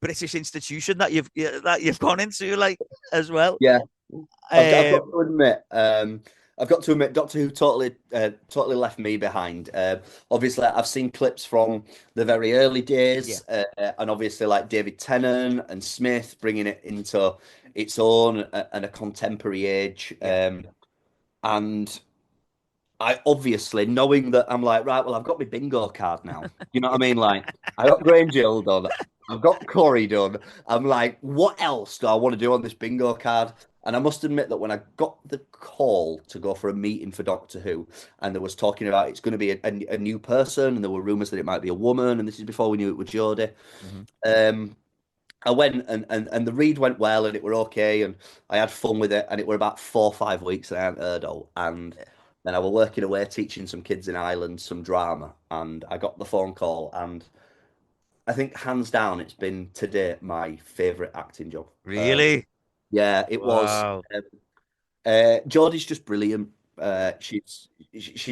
British institution that you've gone into, like, as well. yeah. I've got Um, to admit, Doctor Who totally left me behind. Obviously, I've seen clips from the very early yeah, days, and obviously like David Tennant and Smith bringing it into its own and a contemporary age. yeah, And I obviously knowing that I'm like, right, well, I've got my bingo card now. You know what I mean? Like, I got Grange Hill done. I've got Corey done. I'm like, what else do I want to do on this bingo card? And I must admit that when I got the call to go for a meeting for Doctor Who, and there was talking about it's going to be a new person, and there were rumors that it might be a woman, and this is before we knew it was Jodie. mhm, Um, I went and the read went well and it were okay and I had fun with it and it were about 4 or 5 weeks and I hadn't heard all and then I were working away teaching some kids in Ireland some drama and I got the phone call and I think hands down it's been to date my favourite acting job. really. Yeah, it was. Wow, Jodie's just brilliant. yeah, She's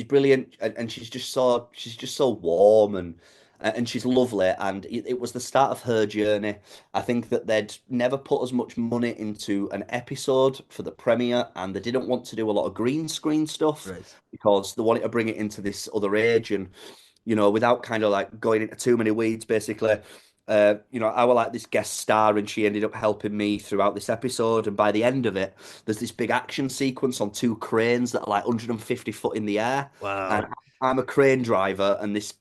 brilliant, and she's just so warm and she's lovely. And it was the start of her journey. I think that they'd never put as much money into an episode for the premiere, and they didn't want to do a lot of green screen stuff right. because they wanted to bring it into this other age and without kind of like going into too many weeds, basically. I was like this guest star, and she ended up helping me throughout this episode. And by the end of it, there's this big action sequence on two cranes that are like 150 foot in the air. And Wow, I'm a crane driver, and this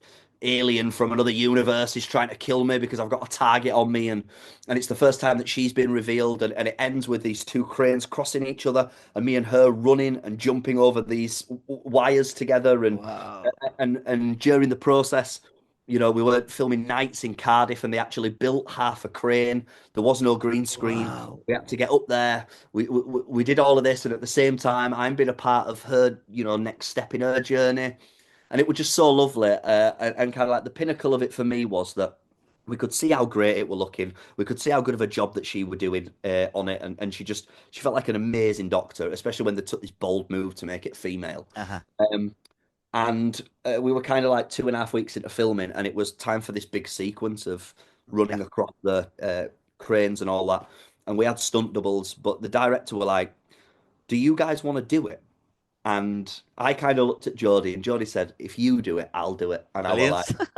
alien from another universe is trying to kill me because I've got a target on me. And it's the first time that she's been revealed. And it ends with these two cranes crossing each other, and me and her running and jumping over these wires together. And wow, and during the process, we were filming nights in Cardiff and they actually built half a crane. There was no green screen. wow. We had to get up there. We did all of this. And at the same time, I'm being a part of her, next step in her journey. And it was just so lovely. And kind of like the pinnacle of it for me was that we could see how great it were looking. We could see how good of a job that she were doing on it. And she felt like an amazing doctor, especially when they took this bold move to make it female. Uh-huh. Um, and we were kind of like 2.5 weeks into filming, and it was time for this big sequence of Yeah, running across the cranes and all that. And we had stunt doubles, but the director were like, "Do you guys want to do it?" And I kind of looked at Jodie, and Jodie said, "If you do it, I'll do it." And I was like, brilliant.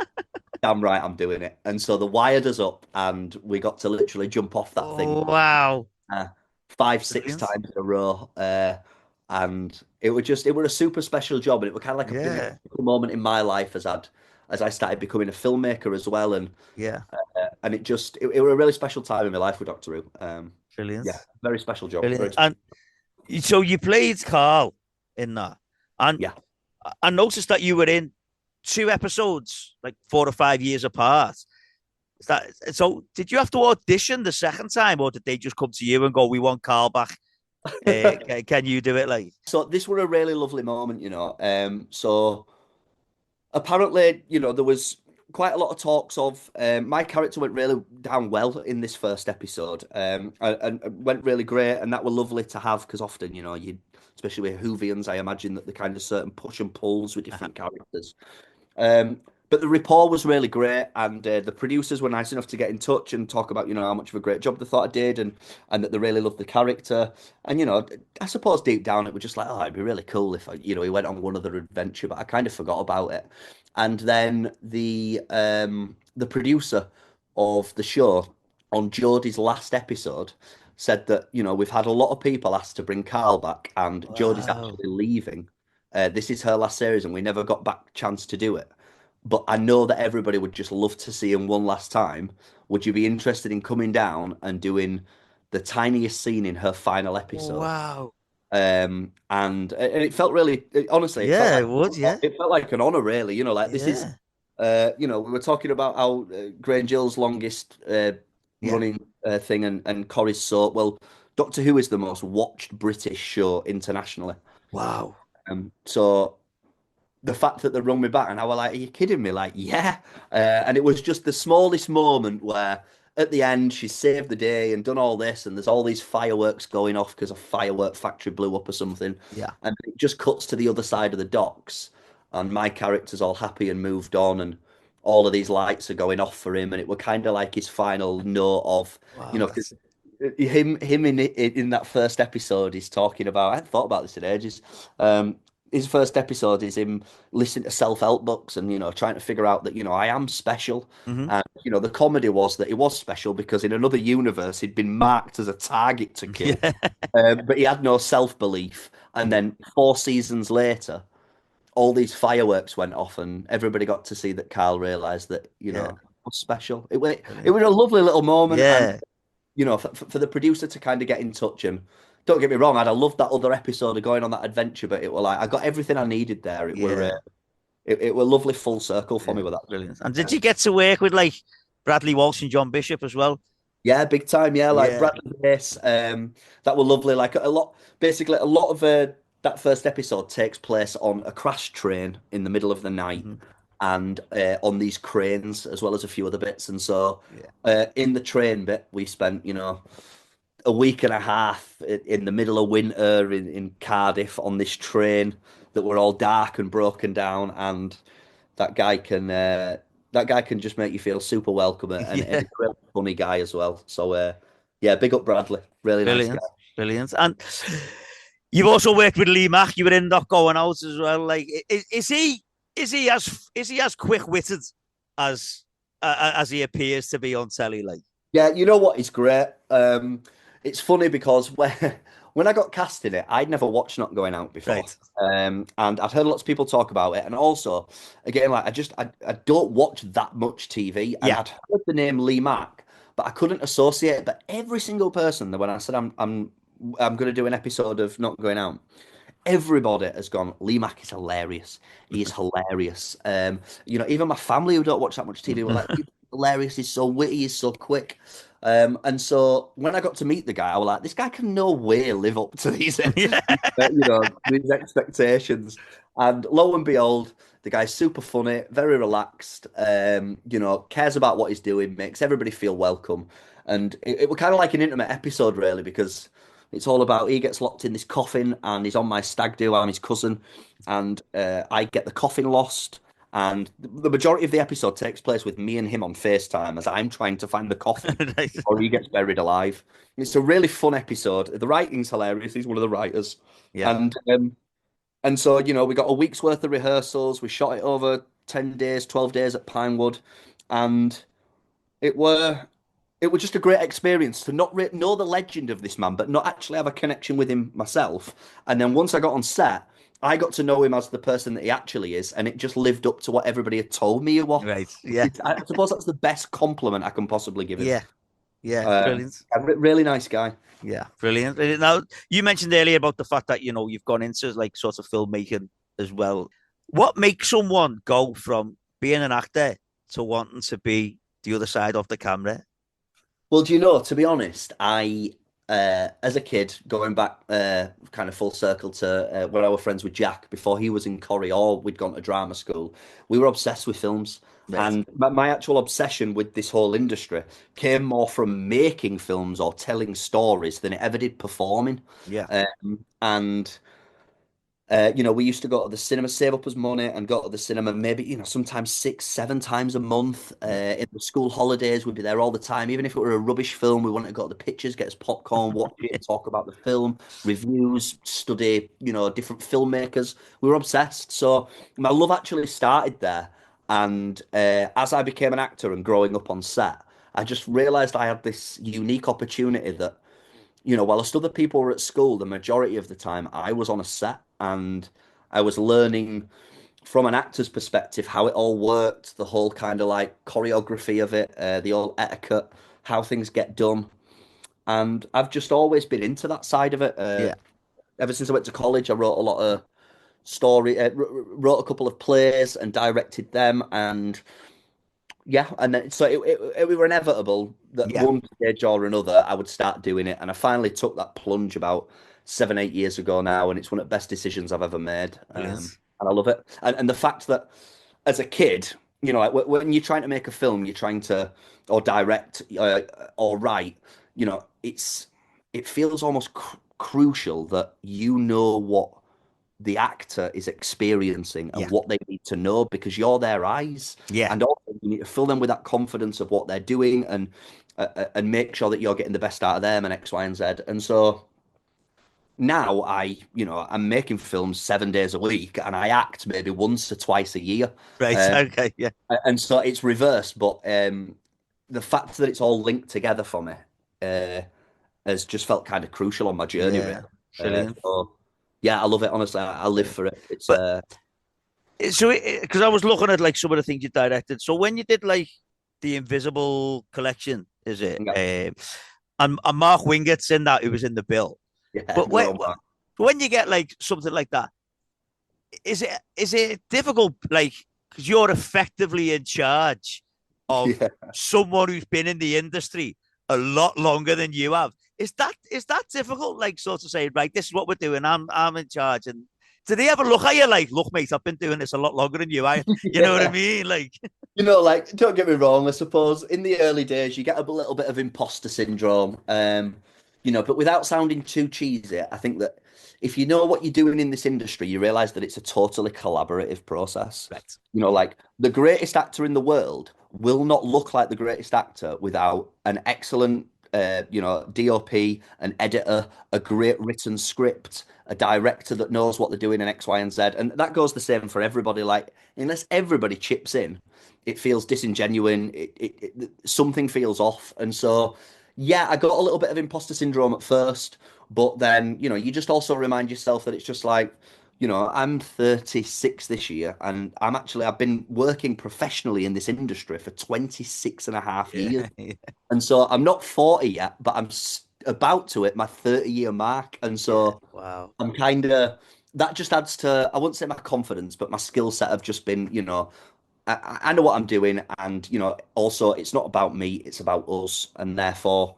"Damn right, I'm doing it." And so the wired us up, and we got to literally jump off that thing Oh, wow, uh, five, six brilliant. times in a row. And it was a super special job, and it was kind of like a big Yeah, moment in my life as I started becoming a filmmaker as well, yeah, and it was a really special time in my life with Doctor Who. brilliant, Yeah, very special job. brilliant. And so you played Carl in that, and Yeah. I noticed that you were in two episodes, like 4 or 5 years apart. Is that so? Did you have to audition the second time, or did they just come to you and go, "We want Carl back. Can you do it?" Like, So this were a really lovely moment. So apparently, there was quite a lot of talks of my character went really down well in this first episode, and went really great, and that were lovely to have because often, you especially with Whovians, I imagine that the kind of certain push and pulls with Uh-huh. different characters. But the rapport was really great, and the producers were nice enough to get in touch and talk about, how much of a great job they thought I did, and that they really loved the character. And I suppose deep down it was just like, oh, it'd be really cool if he went on one other adventure, but I kind of forgot about it. And then the producer of the show on Jodie's last episode said that we've had a lot of people asked to bring Carl back, and Jodie's Wow. actually leaving. This is her last series, and we never got back chance to do it. But I know that everybody would just love to see him one last time. Would you be interested in coming down and doing the tiniest scene in her final episode? Wow. And it felt really, honestly, it felt Yeah, like it would. Yeah. an honor, really. Like this is, Yeah. we were talking about how Grange Hill's longest Yeah. running thing and Corrie's soap. Well, Doctor Who is the most watched British show internationally. Wow. So the fact that they rung me back and I was like, are you kidding me? Like, yeah. And it was just the smallest moment where at the end she saved the day and done all this, and there's all these fireworks going off because a firework factory blew up or something. Yeah. And it just cuts to the other side of the docks, and my character's all happy and moved on, and all of these lights are going off for him, and it were kind of like his final note of, Wow. because That's him in that first episode he's talking about. I hadn't thought about this in ages. His first episode is him listening to self-help books and trying to figure out that I am special. hmm And the comedy was that he was special because in another universe he'd been marked as a target to kill, Yeah. but he had no self-belief. And then 4 seasons later, all these fireworks went off, and everybody got to see that Carl realized that Yeah. was special. It Brilliant. was a lovely little moment, and Yeah. for the producer to kind of get in touch, and don't get me wrong, I'd have loved that other episode of going on that adventure, but it were like I got everything I needed there. Yeah. It were lovely full circle for me Brilliant. with that. Brilliant. And did you get to work with like Bradley Walsh and John Bishop as well? Yeah, big time. Yeah, like Yeah. Bradley Bass, that were lovely. Like basically a lot of that first episode takes place on a crash train in the middle of the night, hmm and on these cranes as well as a few other bits. And so, Yeah. in the train bit, we spent a week and a half in the middle of winter in Cardiff on this train that were all dark and broken down, and that guy can just make you feel super welcome, and Yeah. he's a really funny guy as well. So yeah, big up Bradley, really nice guy. Brilliant. Brilliant. And you've also worked with Lee Mack. You were in Not Going Out as well. Like, is he as quick witted as he appears to be on telly? Like, Yeah, you know what? He's great. It's funny because when I got cast in it, I'd never watched Not Going Out before. right. And I'd heard lots of people talk about it. And also, again, like I don't watch that much TV. And Yeah. I'd heard the name Lee Mack, but I couldn't associate it. But every single person that when I said I'm going to do an episode of Not Going Out, everybody has gone, Lee Mack is hilarious. He is hilarious. Even my family who don't watch that much TV were like, he's hilarious. He's so witty. He's so quick. And so when I got to meet the guy, I was like, this guy can no way live up to these, Yeah. these expectations. And lo and behold, the guy's super funny, very relaxed. Cares about what he's doing, makes everybody feel welcome. And it was kind of like an intimate episode, really, because it's all about he gets locked in this coffin and he's on my stag do. I'm his cousin, and I get the coffin lost. And the majority of the episode takes place with me and him on FaceTime as I'm trying to find the coffin Right. before he gets buried alive. It's a really fun episode. The writing's hilarious. He's one of the writers, Yeah. and so we got a week's worth of rehearsals. We shot it over 10 days, 12 days at Pinewood, and it were it was just a great experience to not know the legend of this man, but not actually have a connection with him myself. And then once I got on set, I got to know him as the person that he actually is, and it just lived up to what everybody had told me he was. Right. Yeah. I suppose that's the best compliment I can possibly give him. Yeah. Yeah. Brilliant. Really nice guy. Yeah. Brilliant. Now, you mentioned earlier about the fact that, you've gone into like sort of filmmaking as well. What makes someone go from being an actor to wanting to be the other side of the camera? Well, do you know, to be honest, as a kid, going back kind of full circle to when I was friends with Jack before he was in Corrie or we'd gone to drama school, we were obsessed with films. Right. And my actual obsession with this whole industry came more from making films or telling stories than it ever did performing. Yeah. And we used to go to the cinema, save up as money, and go to the cinema maybe, sometimes 6, 7 times a month. Yeah. In the school holidays, we'd be there all the time. Even if it were a rubbish film, we wanted to go to the pictures, get us popcorn, watch it, talk about the film, reviews, study, different filmmakers. We were obsessed. So my love actually started there. And as I became an actor and growing up on set, I just realized I had this unique opportunity that whilst other people were at school, the majority of the time I was on a set and I was learning from an actor's perspective how it all worked, the whole kind of like choreography of it, the old etiquette, how things get done. And I've just always been into that side of it. Yeah. Ever since I went to college, I wrote a lot of wrote a couple of plays and directed them. And yeah, and then, so it were inevitable that Yeah. one stage or another I would start doing it, and I finally took that plunge about 7, 8 years ago now, and it's one of the best decisions I've ever made, Brilliant. and I love it. And the fact that as a kid, like when you're trying to make a film, you're trying to or direct or write, it feels almost crucial that you know what the actor is experiencing and Yeah. what they need to know because you're their eyes. Yeah. And also you need to fill them with that confidence of what they're doing and make sure that you're getting the best out of them and X, Y, and Z. And so now I'm making films 7 days a week and I act maybe once or twice a year. Right. Uh, Okay. Yeah. and so it's reversed, but the fact that it's all linked together for me uh, has just felt kind of crucial on my journey, really. Yeah. Brilliant. So yeah, I love it. Honestly, I live Brilliant. for it. It's But so, because I was looking at like some of the things you directed. So when you did like the Invisible Collection, is it? yeah, And Mark Wingett's in that. Who was in the bill. yeah, But good on that. when you get like something like that, is it difficult? Like, because you're effectively in charge of Yeah. someone who's been in the industry a lot longer than you have. Is that difficult? Like, sort of saying, right, this is what we're doing. I'm in charge. And do they ever look at you like, look, mate, I've been doing this a lot longer than you? You know what I Yeah. mean? Like, Like, don't get me wrong, I suppose in the early days you get a little bit of imposter syndrome. But without sounding too cheesy, I think that if you know what you're doing in this industry, you realize that it's a totally collaborative process. right, Like the greatest actor in the world will not look like the greatest actor without an excellent DOP, an editor, a great written script, a director that knows what they're doing in X, Y, and Z. And that goes the same for everybody. Like, unless everybody chips in, it feels disingenuine. Something feels off. And so, yeah, I got a little bit of imposter syndrome at first, but then, you just also remind yourself that it's just like, I'm 36 this year and I've been working professionally in this industry for 26 and a half yeah, years. yeah, And so I'm not 40 yet, but I'm about to hit my 30-year mark. And yeah. so Wow. I'm kind of, that just adds to, I wouldn't say my confidence, but my skill set have just been, I know what I'm doing. And, also it's not about me, it's about us. And therefore,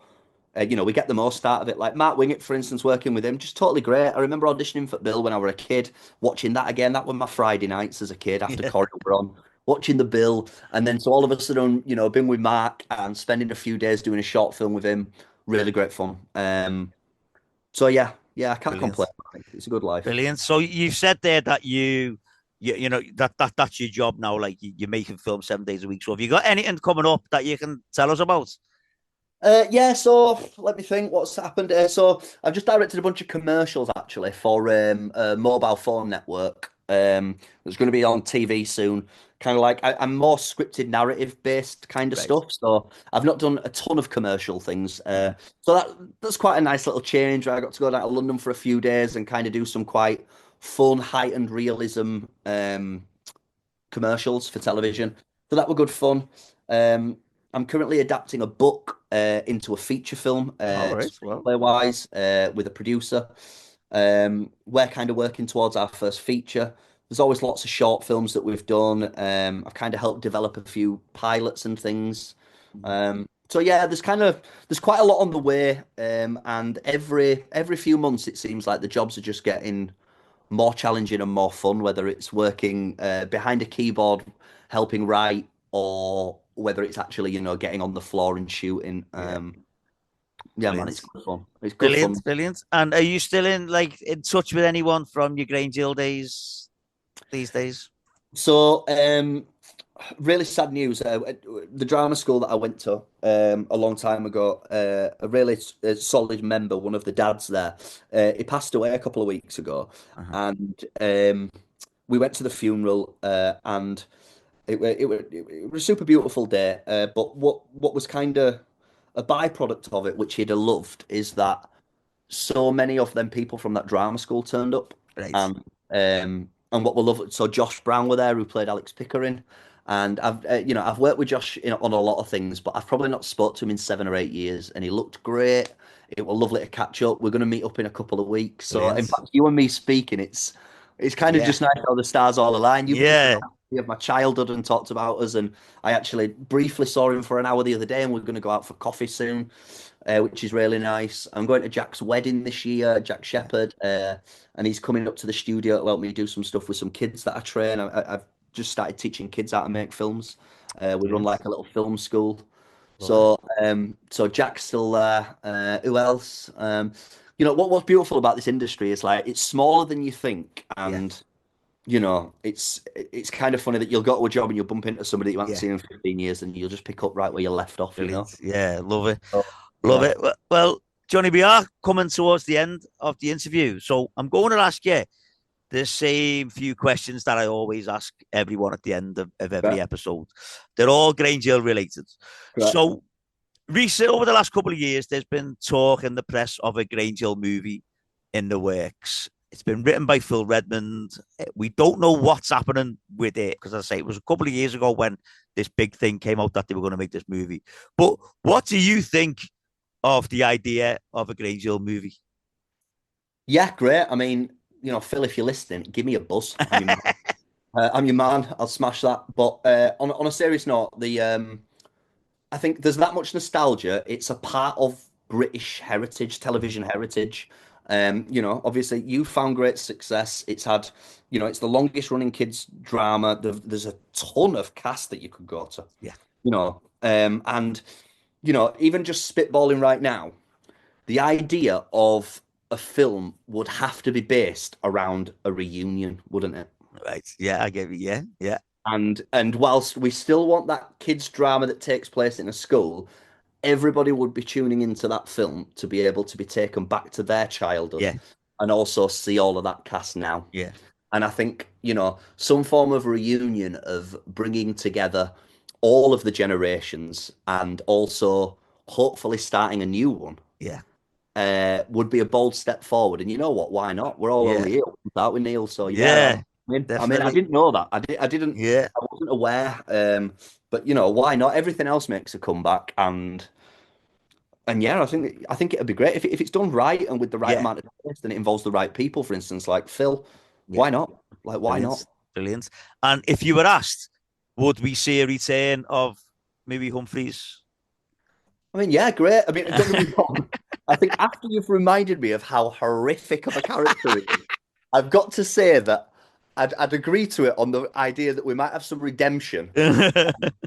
we get the most out of it. Like Mark Wingett, for instance, working with him, just totally great. I remember auditioning for Bill when I was a kid, watching that again. That were my Friday nights as a kid after Yeah, Corrie were on, watching the Bill. And then so all of a sudden, been with Mark and spending a few days doing a short film with him. Really great fun. So yeah, I can't complain. brilliant. It's a good life. Brilliant. So you said there that you know that's your job now. Like you're making films 7 days a week. So have you got anything coming up that you can tell us about? Yeah, so let me think what's happened. So I've just directed a bunch of commercials actually for a mobile phone network. That's going to be on TV soon. Kind of like I'm more scripted, narrative based kind of Right. stuff. So I've not done a ton of commercial things. Mhm. So that's quite a nice little change. Where I got to go down to London for a few days and kind of do some quite fun, heightened realism commercials for television. So that were good fun. Um, I'm currently adapting a book into a feature film, All right. Well, screenplay wise, with a producer. We're kind of working towards our first feature. There's always lots of short films that we've done. I've kind of helped develop a few pilots and things. mhm. Um, So yeah, there's quite a lot on the way, and every few months it seems like the jobs are just getting more challenging and more fun. Whether it's working behind a keyboard, helping write, or whether it's actually getting on the floor and shooting. Yeah, Yeah, man, it's brilliant, good fun. It's good fun. brilliant, brilliant. And are you still in touch with anyone from your Grange Hill days these days? So, really sad news. The drama school that I went to a long time ago, a really solid member, one of the dads there, he passed away a couple of weeks ago, Uh-huh. and we went to the funeral, and it was a super beautiful day. But what was kind of a byproduct of it, which he'd have loved, is that so many of them people from that drama school turned up, Right. and what we love. So Josh Brown were there, who played Alex Pickering, and I've worked with Josh on a lot of things, but I've probably not spoke to him in 7 or 8 years, and he looked great. It was lovely to catch up. We're going to meet up in a couple of weeks. So in Brilliant. fact, you and me speaking, it's kind of Yeah. just nice how the stars all align. You become Yeah. of my childhood and talked about us, and I actually briefly saw him for an hour the other day, and we're going to go out for coffee soon, which is really nice. I'm going to Jack's wedding this year, Jack Yeah. Shepherd, and he's coming up to the studio to help me do some stuff with some kids that I train. I've just started teaching kids how to make films. We run Brilliant. like a little film school. Love it. So Jack's still there. Who else? What's beautiful about this industry is like it's smaller than you think, Yeah. and it's kind of funny that you'll go to a job and you'll bump into somebody you haven't Yeah. seen in 15 years, and you'll just pick up right where you left off. Brilliant. Yeah. Love it. Oh, Love yeah. it. Well, Johnny, we are coming towards the end of the interview. So I'm going to ask you the same few questions that I always ask everyone at the end of every Great. episode. They're all Grange Hill related. Great. So recent over the last couple of years, there's been talk in the press of a Grange Hill movie in the works. It's been written by Phil Redmond. We don't know what's happening with it because, as I say, it was a couple of years ago when this big thing came out that they were going to make this movie. But what do you think of the idea of a Grange Hill movie? Yeah, great. I mean, Phil, if you're listening, give me a buzz. I'm your man. I'll smash that. But on a serious note, the I think there's that much nostalgia. It's a part of British heritage, television heritage. Obviously, you found great success. It's the longest running kids drama. There's a ton of cast that you could go to. Yeah, And even just spitballing right now, the idea of a film would have to be based around a reunion, wouldn't it? right. Yeah, I get it. Yeah, yeah, And whilst we still want that kids drama that takes place in a school, everybody would be tuning into that film to be able to be taken back to their childhood yeah, and also see all of that cast now. yeah, And I think, some form of reunion of bringing together all of the generations and also hopefully starting a new one yeah, would be a bold step forward. And you know what? Why not? We're all yeah, only here, aren't we, Neil? So yeah, yeah. I Definitely. didn't know that. I didn't. Yeah, I wasn't aware. But why not? Everything else makes a comeback, and yeah, I think it'd be great if it's done right and with the right yeah, amount of taste and it involves the right people. For instance, like Phil, yeah. why not? Like, why Brilliant, not? brilliant. And if you were asked, would we see a return of Mooey Humphries? I mean, yeah, great. I mean, don't get me wrong. I think after you've reminded me of how horrific of a character he is, I've got to say that I'd agree to it on the idea that we might have some redemption,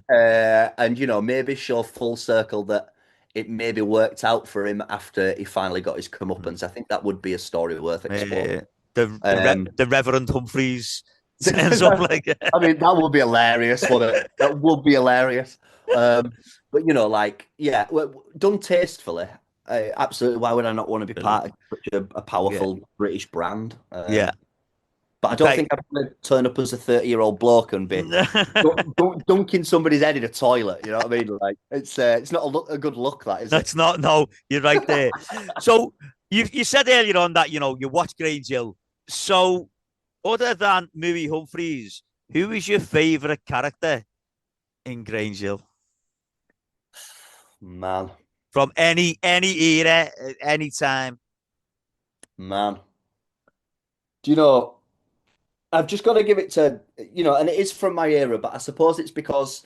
and maybe show full circle that it maybe worked out for him after he finally got his comeuppance. I think that would be a story worth exploring. the Um, the Reverend Humphries turns up like I mean, that would be hilarious, wouldn't it? That would be hilarious. But yeah, done tastefully. Absolutely. Why would I not want to be brilliant. part of such a Yeah, powerful British brand? yeah. But I don't Okay. think I'd want to turn up as a 30-year-old bloke and be dunking somebody's head in a toilet. You know what I mean? Like it's not a good look, that is it? That's not, no, you're right there. So you said earlier on that you watch Grange Hill. So other than Mooey Humphries, who is your favourite character in Grange Hill Man, from any era, any time? man. Do you know? I've just got to give it to, and it is from my era, but I suppose it's because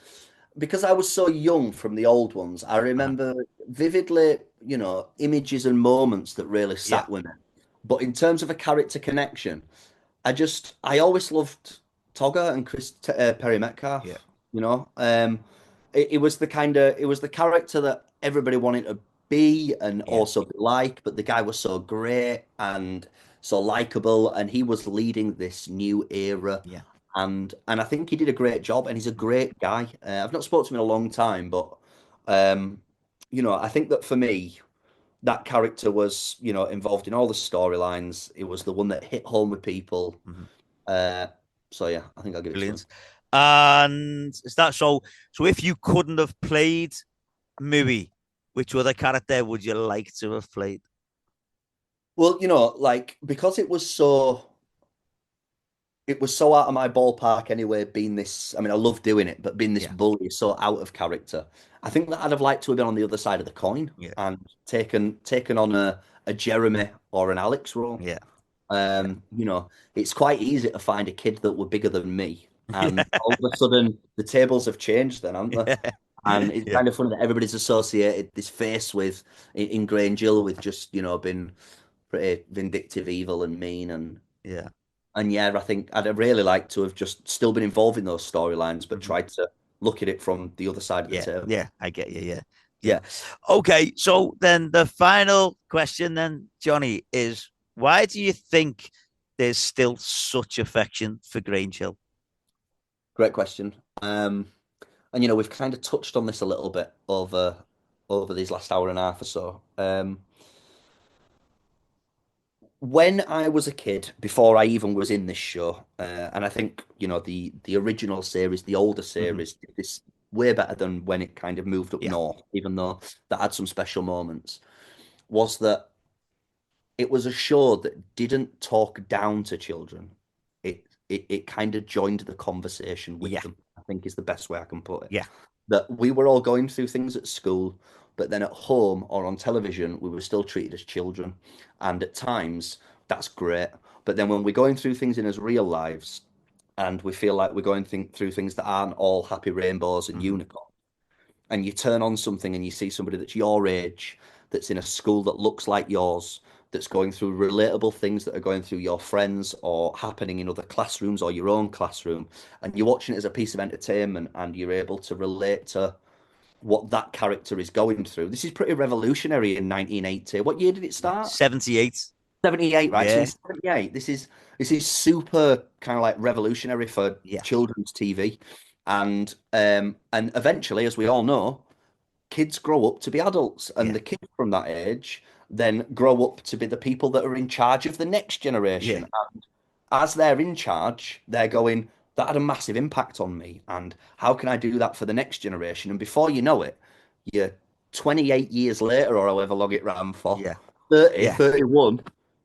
because I was so young from the old ones, I Uh-huh. remember vividly, images and moments that really Yeah, sat with me. But in terms of a character connection, I always loved Togger and Perry yeah, Metcalf. You know, it was it was the character that everybody wanted to be and yeah, also be like, but the guy was so great and so likable, and he was leading this new era. yeah. And I think he did a great job, and he's a Mhm. great guy. I've not spoken to him in a long time, but um, I think that for me, that character was, involved in all the storylines. It was the one that hit home with people. Mhm. Uh, so yeah, I think I'll give it to him. Brilliant. And is that so? So if you couldn't have played Mooey, which other character would you like to have played? Well, like because it was so out of my ballpark anyway, being this, I mean, I love doing it, but being this Yeah, bully is so out of character. I think that I'd have liked to have been on the other side of the coin yeah, and taken on a Jeremy or an Alex role. yeah, It's quite easy to find a kid that were bigger than me. yeah, And all of a sudden the tables have changed then, haven't they? yeah, And it's yeah, kind of funny that everybody's associated this face with in Grange Hill with just, being pretty vindictive, evil and mean yeah. and yeah, I think I'd have really liked to have just still been involved in those storylines, but Mhm. tried to look at it from the other side of the Yeah, table. yeah, I get you. Yeah, yeah. Yeah, Okay, so then the final question, then, Johnny, is why do you think there's still such affection for Grange Hill? great question. And we've kind of touched on this a little bit over these last hour and a half or so. When I was a kid, before I even was in this show, and I think the original series, the older Hmm. series, did this way better than when it kind of moved up Yeah, north, even though that had some special moments. Was that it was a show that didn't talk down to children. It kind of joined the conversation with yeah, them, I think is the best way I can put it. yeah. That we were all going through things at school, but then at home or on television, we were still treated as children. And at times, that's great. But then when we're going through things in as real lives, and we feel like we're through things that aren't all happy rainbows and Hmm. unicorns, and you turn on something and you see somebody that's your age, that's in a school that looks like yours, that's going through relatable things that are going through your friends or happening in other classrooms or your own classroom, and you're watching it as a piece of entertainment and you're able to relate to what that character is going through. This is pretty revolutionary in 1980. What year did it Yeah. start? 78. 78, right? So in Yeah, 78, this is super kind of like revolutionary for yeah, children's TV. And eventually, as we all know, kids grow up to be adults, and yeah, the kids from that age then grow up to be the people that are in charge of the next yeah, generation. And as they're in charge, they're going, that had a massive impact on me. And how can I do that for the next generation? And before you know it, you're 28 years later, or however long it ran for, yeah, 30, yeah, 31,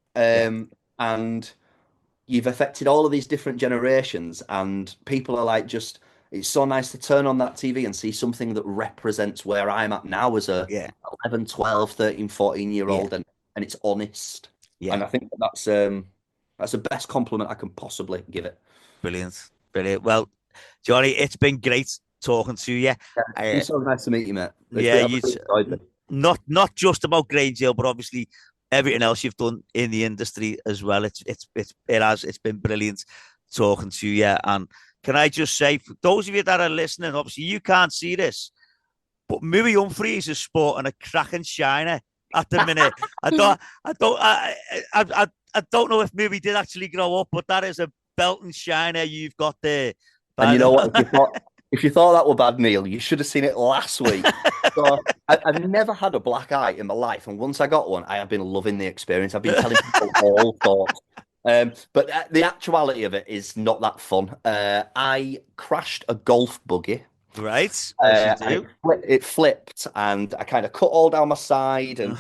yeah, and you've affected all of these different generations, and people are like, just it's so nice to turn on that TV and see something that represents where I'm at now as a yeah, 11, 12, 13, 14 year yeah, old, and it's honest. yeah. And I think that's the best compliment I can possibly give it. Brilliant, brilliant. Well, Johnny, it's been great talking to you. Yeah, it's been Uh, so nice to meet you, mate. yeah, I've you really enjoyed it. not just about Grange Hill, but obviously everything else you've done in the industry as well. It's been brilliant talking to you. And can I just say, for those of you that are listening, obviously you can't see this, but Mooey Humphries is sporting a cracking shiner at the minute. I don't know if Mooey did actually grow up, but that is a belting shiner you've got there. And By you know what? the If you thought that were bad, Neil, you should have seen it last week. So I've never had a black eye in my life, and once I got one, I have been loving the experience. I've been telling people all sorts. But the actuality of it is not that fun. I crashed a golf buggy, right, as you and do. it flipped, and I kind of cut all down my side, and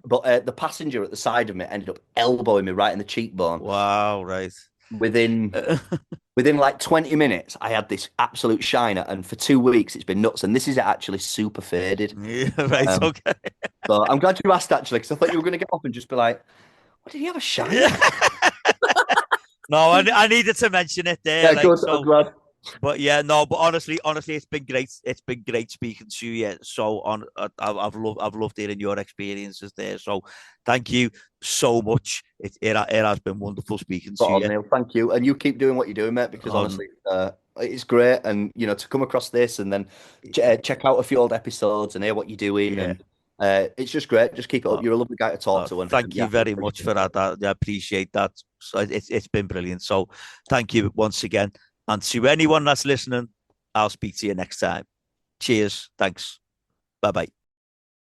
but the passenger at the side of me ended up elbowing me right in the cheekbone. Wow, right. Within Within like 20 minutes, I had this absolute shiner, and for 2 weeks, it's been nuts. And this is actually super faded. Yeah, right, Um, okay. so I'm glad you asked actually, because I thought you were going to get off and just be like, "What did he have a shiner?" No, I needed to mention it there. Yeah, Like, good. I'm so glad. But yeah, no, but honestly, it's been great. It's been great speaking to you. Yeah. So I've loved hearing your experiences there. So thank you so much. It has been wonderful speaking Spot to on, you. Neil. Thank you, and you keep doing what you're doing, mate. Because On honestly, it's great, and to come across this and then check out a few old episodes and hear what you're doing, yeah. and it's just great. Just keep it up. Uh, You're a lovely guy to talk to, and Thank yeah, you I really very much appreciate for it. that. I appreciate that. So it's been brilliant. So thank you once again. And to anyone that's listening, I'll speak to you next time. Cheers. Thanks. Bye bye.